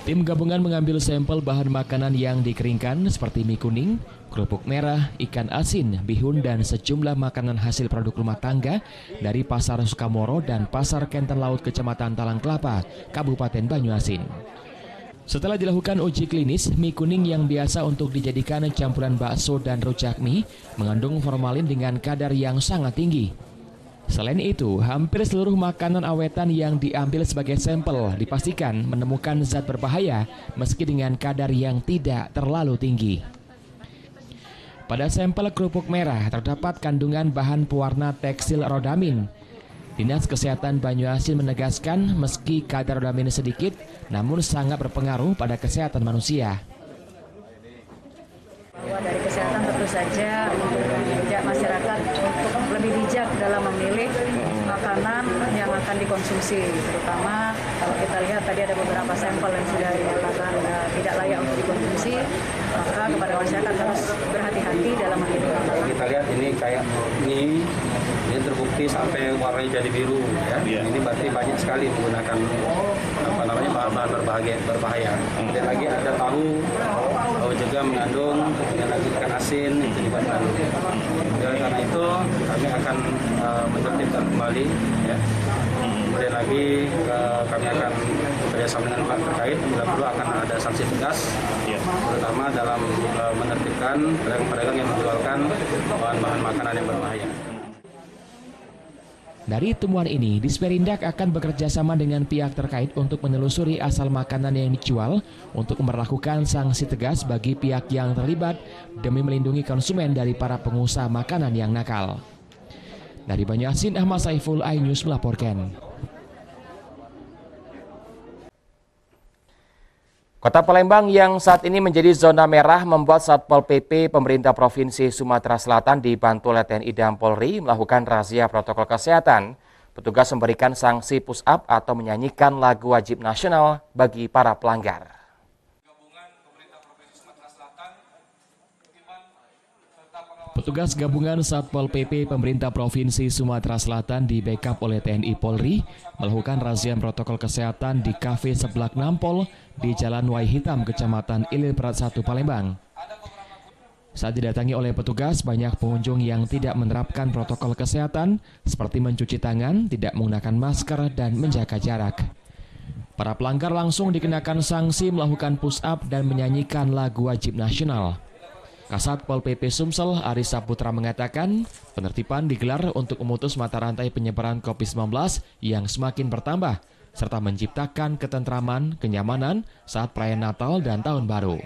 Tim gabungan mengambil sampel bahan makanan yang dikeringkan seperti mie kuning, kerupuk merah, ikan asin, bihun, dan sejumlah makanan hasil produk rumah tangga dari Pasar Sukamoro dan Pasar Kenten Laut Kecamatan Talang Kelapa, Kabupaten Banyuasin. Setelah dilakukan uji klinis, mie kuning yang biasa untuk dijadikan campuran bakso dan rujak mie mengandung formalin dengan kadar yang sangat tinggi. Selain itu, hampir seluruh makanan awetan yang diambil sebagai sampel dipastikan menemukan zat berbahaya meski dengan kadar yang tidak terlalu tinggi. Pada sampel kerupuk merah terdapat kandungan bahan pewarna tekstil rodamin. Dinas Kesehatan Banyuasin menegaskan meski kadar rodamin sedikit, namun sangat berpengaruh pada kesehatan manusia. Dari kesehatan tentu saja mengajak masyarakat untuk lebih bijak dalam memilih makanan yang akan dikonsumsi, terutama kalau kita lihat tadi ada beberapa sampel yang sudah dinyatakan tidak layak untuk dikonsumsi, maka kepada masyarakat harus berhati-hati dalam memilih. Kita lihat ini kayak mie, ini terbukti sampai warnanya jadi biru, ya. Ini berarti banyak sekali menggunakan bahan-bahan berbahaya. Kemudian lagi ada tahu juga mengandung, kemudian lagi ikan asin itu dibuatkan. Karena itu kami akan menertibkan kembali, ya. Kemudian lagi kami akan bekerjasama dengan pihak terkait, bila perlu akan ada sanksi tegas, terutama dalam menertibkan pedagang-pedagang yang menjualkan bahan-bahan makanan yang berbahaya. Dari temuan ini, Disperindak akan bekerja sama dengan pihak terkait untuk menelusuri asal makanan yang dijual untuk memperlakukan sanksi tegas bagi pihak yang terlibat demi melindungi konsumen dari para pengusaha makanan yang nakal. Dari Banjarmasin, Ahmad Saiful, iNews melaporkan. Kota Palembang yang saat ini menjadi zona merah membuat Satpol PP pemerintah Provinsi Sumatera Selatan dibantu oleh TNI dan Polri melakukan razia protokol kesehatan. Petugas memberikan sanksi push-up atau menyanyikan lagu wajib nasional bagi para pelanggar. Petugas gabungan Satpol PP pemerintah Provinsi Sumatera Selatan di backup oleh TNI Polri melakukan razia protokol kesehatan di Kafe Seblak Nampol di Jalan Wai Hitam, Kecamatan Ilir Berat 1, Palembang. Saat didatangi oleh petugas, banyak pengunjung yang tidak menerapkan protokol kesehatan seperti mencuci tangan, tidak menggunakan masker, dan menjaga jarak. Para pelanggar langsung dikenakan sanksi melakukan push-up dan menyanyikan lagu wajib nasional. Kasat Pol PP Sumsel, Aris Saputra mengatakan, penertiban digelar untuk memutus mata rantai penyebaran COVID-19 yang semakin bertambah, serta menciptakan ketentraman, kenyamanan saat perayaan Natal dan Tahun Baru.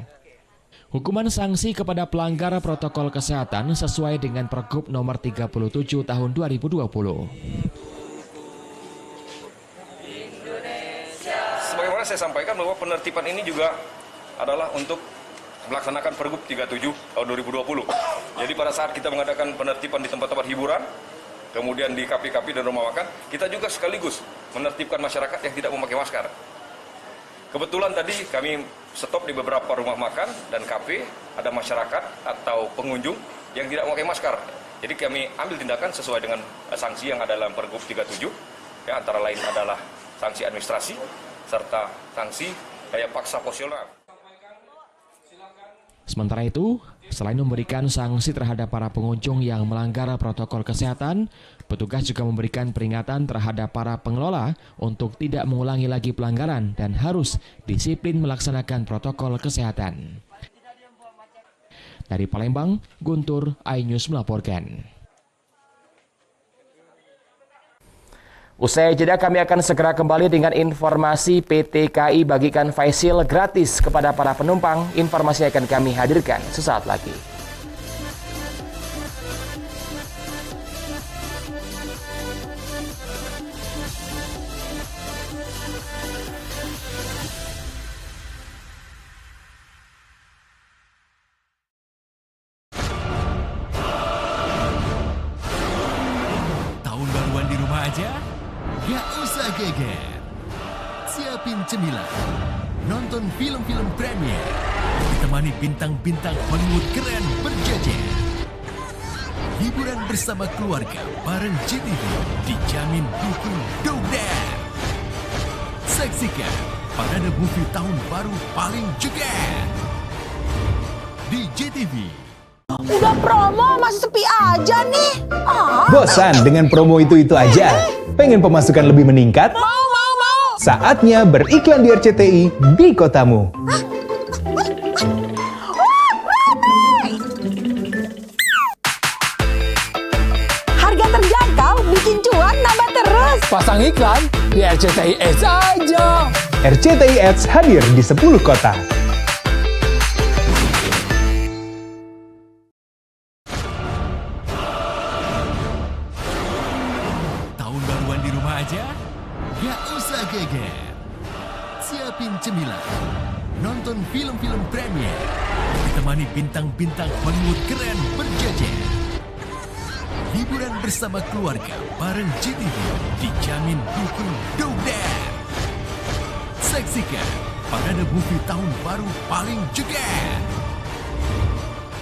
Hukuman sanksi kepada pelanggar protokol kesehatan sesuai dengan Pergub nomor 37 tahun 2020. Sebagaimana saya sampaikan bahwa penertiban ini juga adalah untuk melaksanakan Pergub 37 tahun 2020. Jadi pada saat kita mengadakan penertiban di tempat-tempat hiburan, kemudian di kafe-kafe dan rumah makan, kita juga sekaligus menertibkan masyarakat yang tidak memakai masker. Kebetulan tadi kami stop di beberapa rumah makan dan kafe, ada masyarakat atau pengunjung yang tidak memakai masker. Jadi kami ambil tindakan sesuai dengan sanksi yang ada dalam Pergub 37, ya, antara lain adalah sanksi administrasi serta sanksi daya paksa posisional. Sementara itu, selain memberikan sanksi terhadap para pengunjung yang melanggar protokol kesehatan, petugas juga memberikan peringatan terhadap para pengelola untuk tidak mengulangi lagi pelanggaran dan harus disiplin melaksanakan protokol kesehatan. Dari Palembang, Guntur, iNews melaporkan. Usai jeda kami akan segera kembali dengan informasi PT KAI bagikan face shield gratis kepada para penumpang. Informasi akan kami hadirkan sesaat lagi. Tahun baruan di rumah aja? Gak usah geger. Siapin cemilan. Nonton film-film premier. Ditemani bintang-bintang Hollywood keren berjejer. Hiburan bersama keluarga bareng GTV dijamin bikin dogder. Saksikan parade movie tahun baru paling jeger di GTV. Udah promo masih sepi aja nih. Bosan dengan promo itu aja? Pengen pemasukan lebih meningkat? Mau. Saatnya beriklan di RCTI di kotamu. Harga terjangkau, bikin cuan nambah terus. Pasang iklan di RCTI Ads aja. RCTI Ads hadir di 10 kota. Gak usah geger. Siapin cemilan. Nonton film-film premier. Ditemani bintang-bintang Hollywood keren berjejer. Hiburan bersama keluarga bareng GTV dijamin bikin dogder. Saksikan parade movie tahun baru paling jeger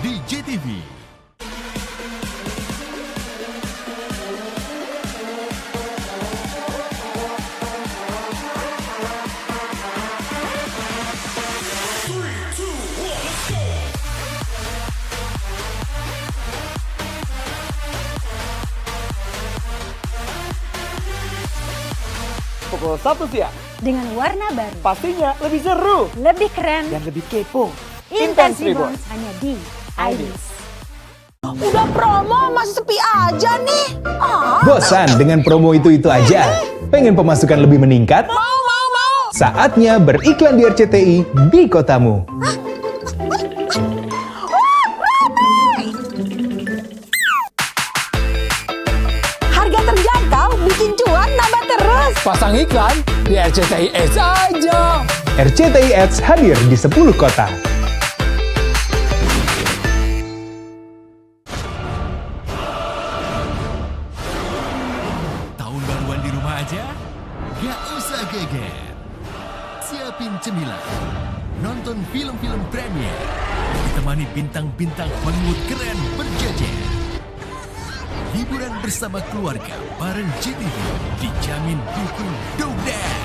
di GTV. Pukul 1 siang. Dengan warna baru. Pastinya lebih seru. Lebih keren. Dan lebih kepo. Intense Reborn hanya di iNews. Udah promo masih sepi aja nih. Bosan dengan promo itu aja? Pengen pemasukan lebih meningkat? Mau. Saatnya beriklan di RCTI di kotamu. Harga terjangkau, bikin cuan nambah terus. Pasang iklan di RCTI Ads aja. RCTI Ads hadir di 10 kota. Tahun baruan di rumah aja? Gak usah geger. Siapin cemilan. Nonton film-film premier. Ditemani bintang-bintang Hollywood keren berjejer. Hiburan bersama keluarga bareng JTV dijamin dukung Dogdan.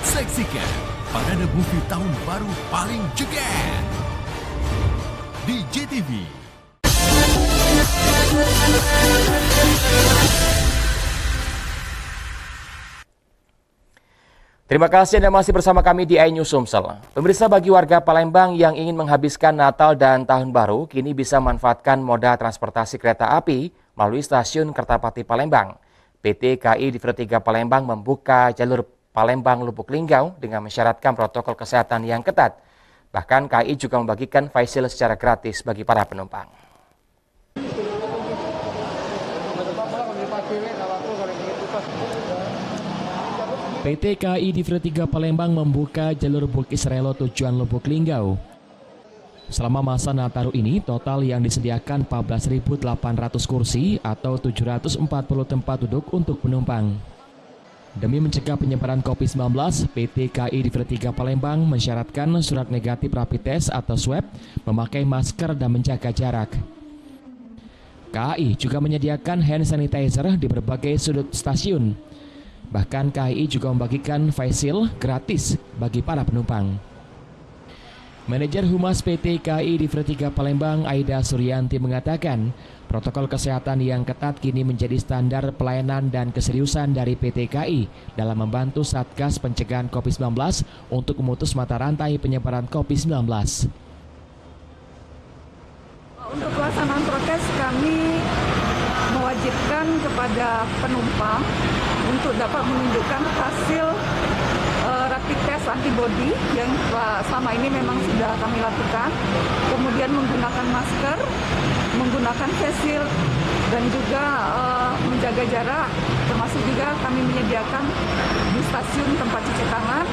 Saksikan parade movie tahun baru paling jeger di JTV. Terima kasih Anda masih bersama kami di iNews Sumsel. Pemirsa, bagi warga Palembang yang ingin menghabiskan Natal dan Tahun Baru, kini bisa manfaatkan moda transportasi kereta api melalui stasiun Kertapati Palembang. PT KAI Divre 3 Palembang membuka jalur Palembang-Lubuk Linggau dengan mensyaratkan protokol kesehatan yang ketat. Bahkan KAI juga membagikan facial secara gratis bagi para penumpang. PT KAI Divre 3 Palembang membuka jalur Bukis Relo tujuan Lubuk Linggau. Selama masa Nataru ini, total yang disediakan 14.800 kursi atau 740 tempat duduk untuk penumpang. Demi mencegah penyebaran COVID-19, PT KAI Divre 3 Palembang mensyaratkan surat negatif rapid test atau swab, memakai masker dan menjaga jarak. KAI juga menyediakan hand sanitizer di berbagai sudut stasiun. Bahkan KAI juga membagikan face shield gratis bagi para penumpang. Manajer Humas PT KAI Divre 3 Palembang, Aida Suryanti mengatakan, protokol kesehatan yang ketat kini menjadi standar pelayanan dan keseriusan dari PT KAI dalam membantu Satgas Pencegahan COVID-19 untuk memutus mata rantai penyebaran COVID-19. Untuk pelaksanaan prokes kami mewajibkan kepada penumpang untuk dapat menunjukkan hasil rapid test antibody yang selama ini memang sudah kami lakukan, kemudian menggunakan masker, menggunakan face shield, dan juga menjaga jarak, termasuk juga kami menyediakan di stasiun tempat cuci tangan,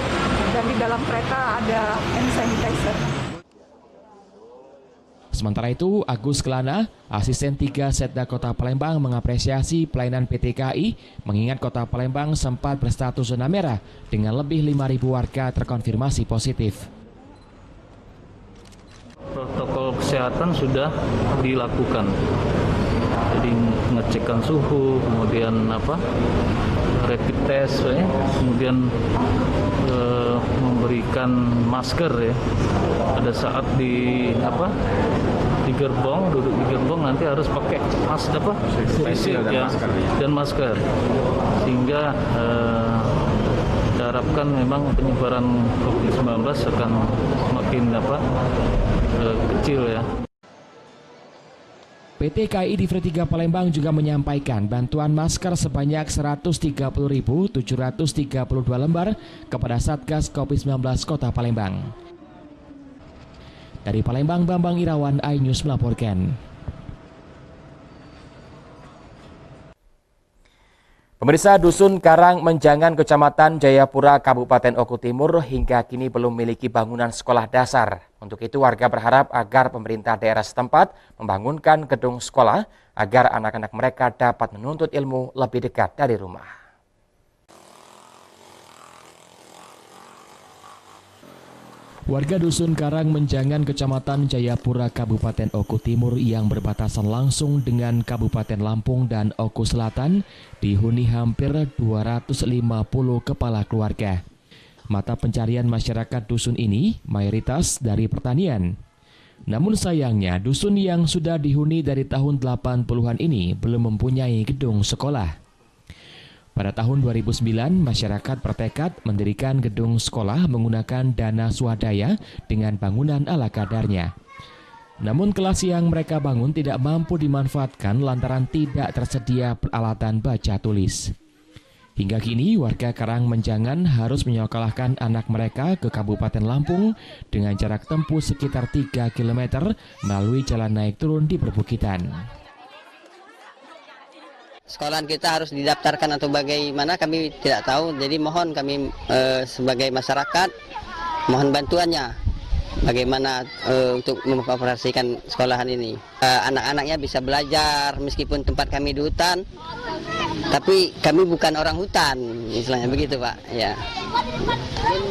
dan di dalam kereta ada hand sanitizer. Sementara itu, Agus Kelana, asisten 3 Setda Kota Palembang mengapresiasi pelayanan PT KAI, mengingat Kota Palembang sempat berstatus zona merah dengan lebih 5.000 warga terkonfirmasi positif. Protokol kesehatan sudah dilakukan, jadi mengecekkan suhu, kemudian rapid test, kemudian memberikan masker ya. Pada saat di gerbong, duduk di gerbong nanti harus pakai dan masker, sehingga diharapkan memang penyebaran COVID-19 akan semakin kecil ya. PT KAI Divre 3 Palembang juga menyampaikan bantuan masker sebanyak 130.732 lembar kepada Satgas COVID-19 Kota Palembang. Dari Palembang, Bambang Irawan, iNews melaporkan. Pemirsa, Dusun Karang Menjangan Kecamatan Jayapura, Kabupaten Oku Timur hingga kini belum memiliki bangunan sekolah dasar. Untuk itu warga berharap agar pemerintah daerah setempat membangunkan gedung sekolah agar anak-anak mereka dapat menuntut ilmu lebih dekat dari rumah. Warga Dusun Karang Menjangan Kecamatan Jayapura, Kabupaten Oku Timur yang berbatasan langsung dengan Kabupaten Lampung dan Oku Selatan dihuni hampir 250 kepala keluarga. Mata pencarian masyarakat dusun ini mayoritas dari pertanian. Namun sayangnya dusun yang sudah dihuni dari tahun 80-an ini belum mempunyai gedung sekolah. Pada tahun 2009, masyarakat bertekad mendirikan gedung sekolah menggunakan dana swadaya dengan bangunan ala kadarnya. Namun kelas yang mereka bangun tidak mampu dimanfaatkan lantaran tidak tersedia peralatan baca tulis. Hingga kini warga Karangmenjangan harus menyekolahkan anak mereka ke Kabupaten Lampung dengan jarak tempuh sekitar 3 km melalui jalan naik turun di perbukitan. Sekolahan kita harus didaftarkan atau bagaimana kami tidak tahu, jadi mohon kami sebagai masyarakat mohon bantuannya. Bagaimana untuk mengoperasikan sekolahan ini. Anak-anaknya bisa belajar meskipun tempat kami di hutan, tapi kami bukan orang hutan, istilahnya begitu Pak. Ya.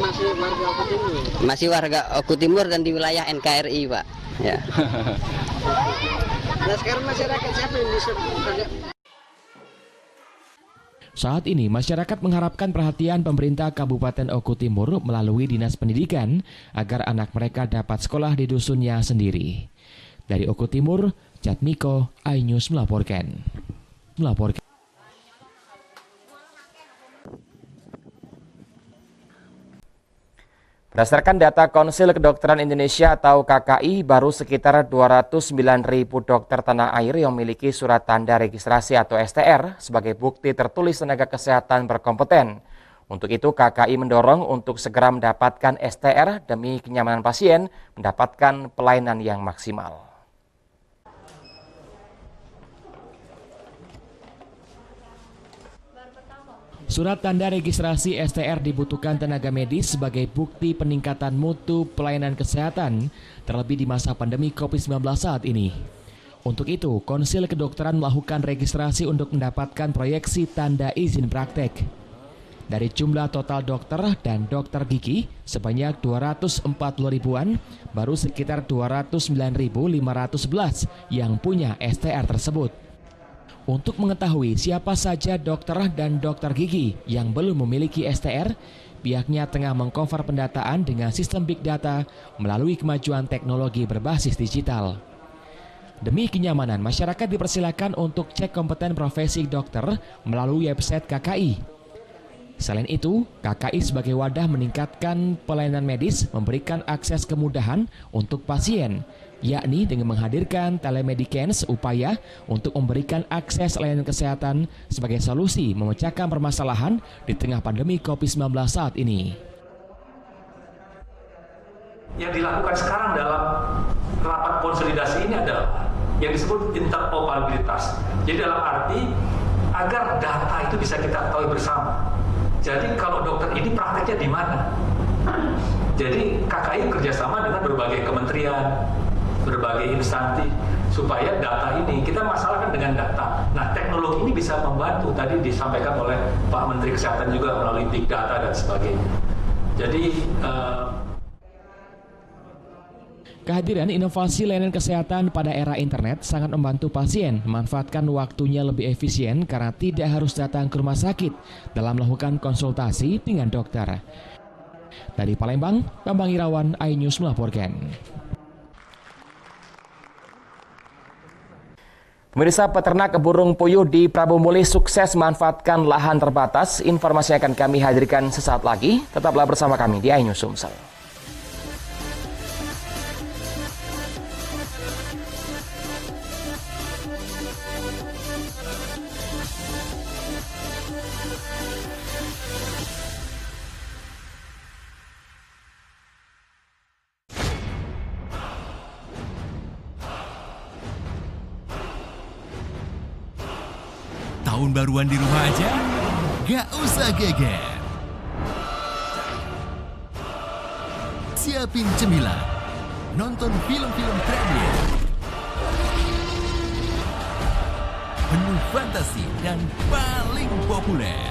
Masih warga Oku Timur? Masih warga Oku Timur dan di wilayah NKRI Pak. Ya. Nah sekarang masyarakat siapa yang bisa bekerja? Saat ini, masyarakat mengharapkan perhatian pemerintah Kabupaten Oku Timur melalui Dinas Pendidikan agar anak mereka dapat sekolah di dusunnya sendiri. Dari Oku Timur, Jatmiko, iNews melaporkan. Berdasarkan data Konsil Kedokteran Indonesia atau KKI, baru sekitar 209.000 dokter tanah air yang memiliki surat tanda registrasi atau STR sebagai bukti tertulis tenaga kesehatan berkompeten. Untuk itu, KKI mendorong untuk segera mendapatkan STR demi kenyamanan pasien mendapatkan pelayanan yang maksimal. Surat tanda registrasi STR dibutuhkan tenaga medis sebagai bukti peningkatan mutu pelayanan kesehatan, terlebih di masa pandemi COVID-19 saat ini. Untuk itu, Konsil Kedokteran melakukan registrasi untuk mendapatkan proyeksi tanda izin praktek. Dari jumlah total dokter dan dokter gigi sebanyak 240 ribuan, baru sekitar 209.511 yang punya STR tersebut. Untuk mengetahui siapa saja dokter dan dokter gigi yang belum memiliki STR, pihaknya tengah mengcover pendataan dengan sistem big data melalui kemajuan teknologi berbasis digital. Demi kenyamanan, masyarakat dipersilakan untuk cek kompeten profesi dokter melalui website KKI. Selain itu, KKI sebagai wadah meningkatkan pelayanan medis memberikan akses kemudahan untuk pasien, yakni dengan menghadirkan telemedicine upaya untuk memberikan akses layanan kesehatan sebagai solusi memecahkan permasalahan di tengah pandemi COVID-19 saat ini. Yang dilakukan sekarang dalam rapat konsolidasi ini adalah yang disebut interoperabilitas. Jadi dalam arti agar data itu bisa kita ketahui bersama. Jadi kalau dokter ini prakteknya di mana? Jadi KKI kerjasama dengan berbagai kementerian, berbagai instansi supaya data ini kita masalahkan dengan data. Nah, teknologi ini bisa membantu, tadi disampaikan oleh Pak Menteri Kesehatan juga melalui big data dan sebagainya. Jadi kehadiran inovasi layanan kesehatan pada era internet sangat membantu pasien memanfaatkan waktunya lebih efisien karena tidak harus datang ke rumah sakit dalam melakukan konsultasi dengan dokter. Dari Palembang, Bambang Irawan, iNews melaporkan. Pemirsa, peternak burung puyuh di Prabu Muli sukses memanfaatkan lahan terbatas. Informasi akan kami hadirkan sesaat lagi. Tetaplah bersama kami di iNews Sumsel. Tahun baruan di rumah aja? Gak usah geger. Siapin cemilan, nonton film-film traveling, menu fantasi dan paling populer.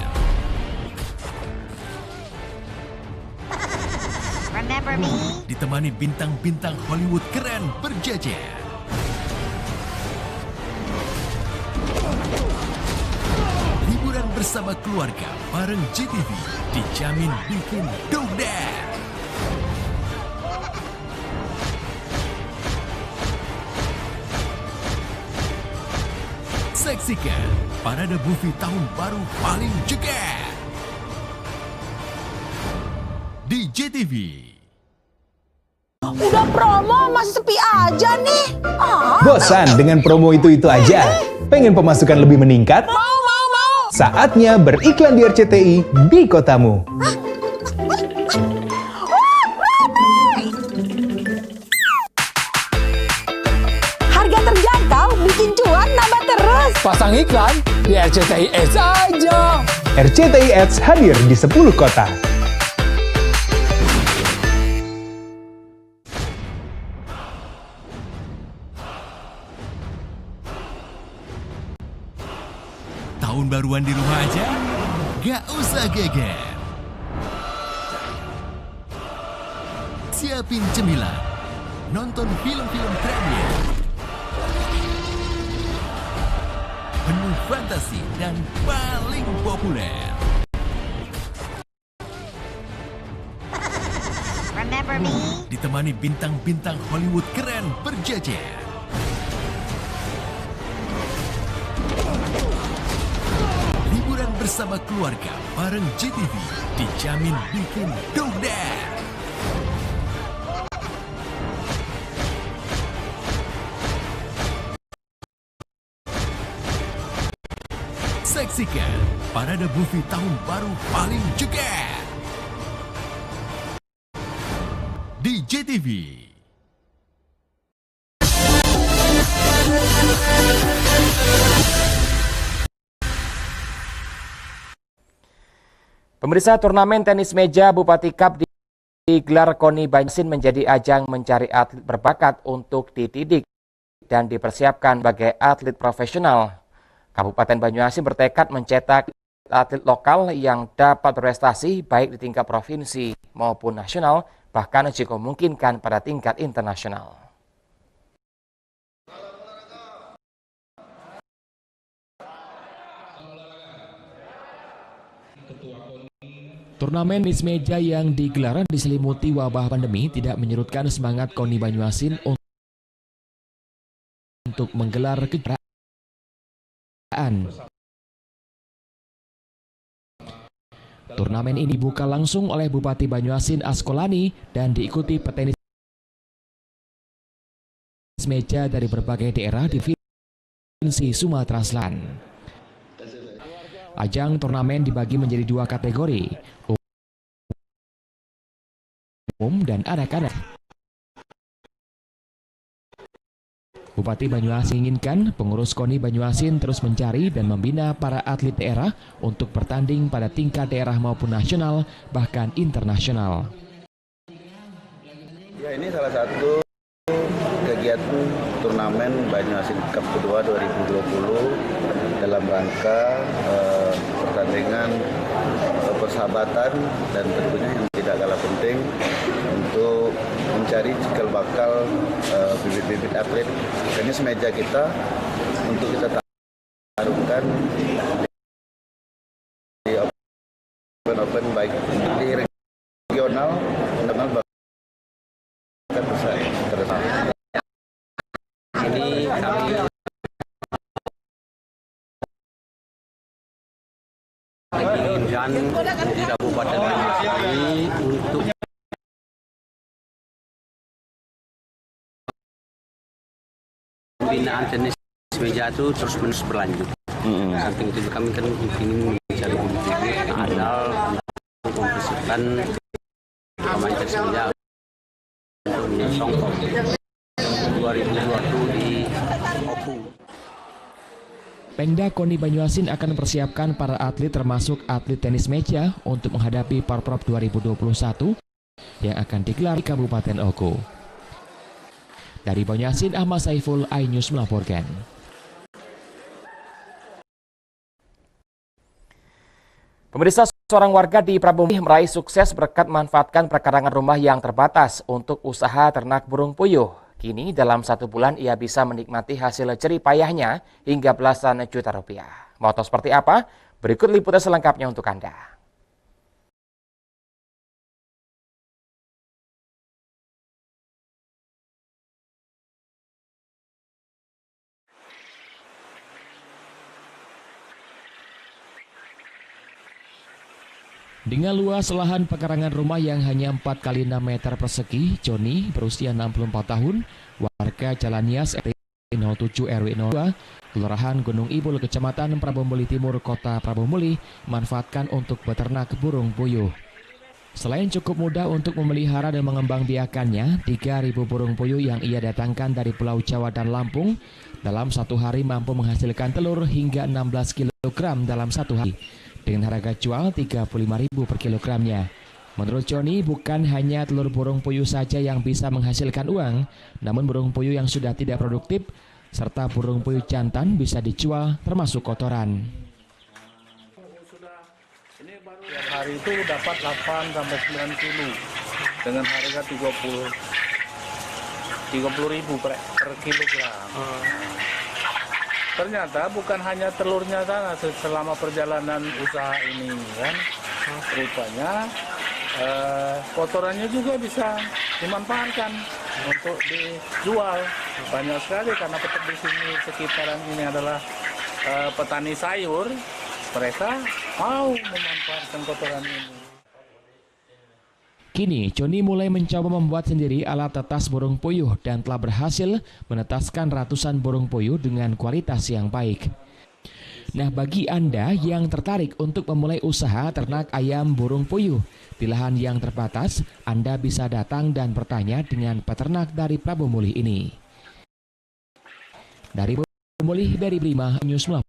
Remember me? Ditemani bintang-bintang Hollywood keren berjajar. Bersama keluarga bareng GTV dijamin bikin dogder. Saksikan parade movie tahun baru paling jeger di GTV. Udah promo masih sepi aja nih. Bosan dengan promo itu aja? Pengen pemasukan lebih meningkat? Mau. Saatnya beriklan di RCTI di kotamu. Harga terjangkau, bikin cuan nambah terus. Pasang iklan di RCTI Ads aja. RCTI Ads hadir di 10 kota. Tahun baruan di rumah aja? Gak usah geger. Siapin cemilan, nonton film-film premier, penuh fantasi dan paling populer. Remember me? Ditemani bintang-bintang Hollywood keren berjejer. Liburan bersama keluarga bareng JTV dijamin bikin dugdar. Saksikan parade movie tahun baru paling jeger di JTV. Pemirsa, turnamen tenis meja Bupati Cup digelar KONI Banyuasin menjadi ajang mencari atlet berbakat untuk dididik dan dipersiapkan sebagai atlet profesional. Kabupaten Banyuasin bertekad mencetak atlet lokal yang dapat berprestasi baik di tingkat provinsi maupun nasional, bahkan jika memungkinkan pada tingkat internasional. Turnamen tenis meja yang digelar diselimuti wabah pandemi tidak menyurutkan semangat KONI Banyuasin untuk menggelar kejuaraan. Turnamen ini dibuka langsung oleh Bupati Banyuasin Askolani dan diikuti petenis meja dari berbagai daerah di Provinsi Sumatera Selatan. Ajang turnamen dibagi menjadi dua kategori, umum dan anak-anak. Bupati Banyuasin inginkan pengurus KONI Banyuasin terus mencari dan membina para atlet daerah untuk bertanding pada tingkat daerah maupun nasional, bahkan internasional. Ya, ini salah satu kegiatan turnamen Banyuasin Cup kedua 2020 dalam rangka pertandingan persahabatan dan tentunya yang tidak kalah penting untuk mencari cikal bakal bibit-bibit atlet tenis meja kita untuk kita tarungkan di open baik di regional dan bahkan besar internasional. Ini kami menginginkan di Kabupaten Banyuasin ini untuk pembinaan tenis meja itu terus-menerus berlanjut. Samping itu kami kan ingin mencari bibit yang andal untuk mempersiapkan pemain tenis meja untuk menyongsong 2020 di Oku. Pemda KONI Banyuasin akan mempersiapkan para atlet termasuk atlet tenis meja untuk menghadapi Porprov 2021 yang akan digelar di Kabupaten Oku. Dari Banyuasin, Ahmad Saiful, iNews melaporkan. Pemirsa, seorang warga di Prabumi meraih sukses berkat memanfaatkan perkarangan rumah yang terbatas untuk usaha ternak burung puyuh. Kini dalam 1 bulan ia bisa menikmati hasil jerih payahnya hingga belasan juta rupiah. Mau tahu seperti apa? Berikut liputan selengkapnya untuk Anda. Dengan luas lahan pekarangan rumah yang hanya 4 x 6 meter persegi, Joni berusia 64 tahun, warga Jalan Nias RT 07 RW 02, Kelurahan Gunung Ibul, Kecamatan Prabomuli Timur, Kota Prabomuli, manfaatkan untuk beternak burung puyuh. Selain cukup mudah untuk memelihara dan mengembangbiakannya, 3.000 burung puyuh yang ia datangkan dari Pulau Jawa dan Lampung dalam satu hari mampu menghasilkan telur hingga 16 kg dalam satu hari, dengan harga jual 35.000 per kilogramnya. Menurut Joni, bukan hanya telur burung puyuh saja yang bisa menghasilkan uang, namun burung puyuh yang sudah tidak produktif serta burung puyuh jantan bisa dijual termasuk kotoran. Tiap hari itu dapat 8 sampai 9 kilo dengan harga 30.000 per kilogram. Ternyata bukan hanya telurnya sana selama perjalanan usaha ini kan, rupanya kotorannya juga bisa dimanfaatkan untuk dijual. Banyak sekali karena peternak di sini sekitaran ini adalah petani sayur, mereka mau memanfaatkan kotoran ini. Kini, Joni mulai mencoba membuat sendiri alat tetas burung puyuh dan telah berhasil menetaskan ratusan burung puyuh dengan kualitas yang baik. Nah, bagi Anda yang tertarik untuk memulai usaha ternak ayam burung puyuh di lahan yang terbatas, Anda bisa datang dan bertanya dengan peternak dari Prabomuli ini. Dari Prabomuli, Berry Brima, News melaporkan.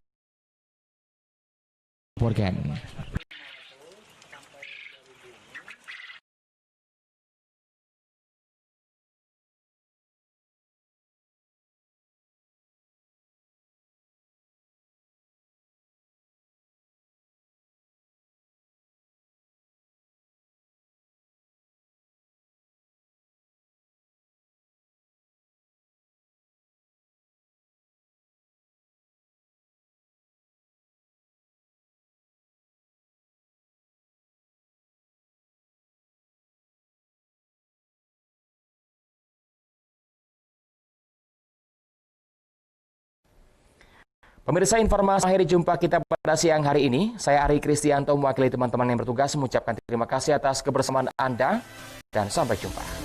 Pemirsa, informasi akhir jumpa kita pada siang hari ini. Saya Ari Kristianto mewakili teman-teman yang bertugas mengucapkan terima kasih atas kebersamaan Anda dan sampai jumpa.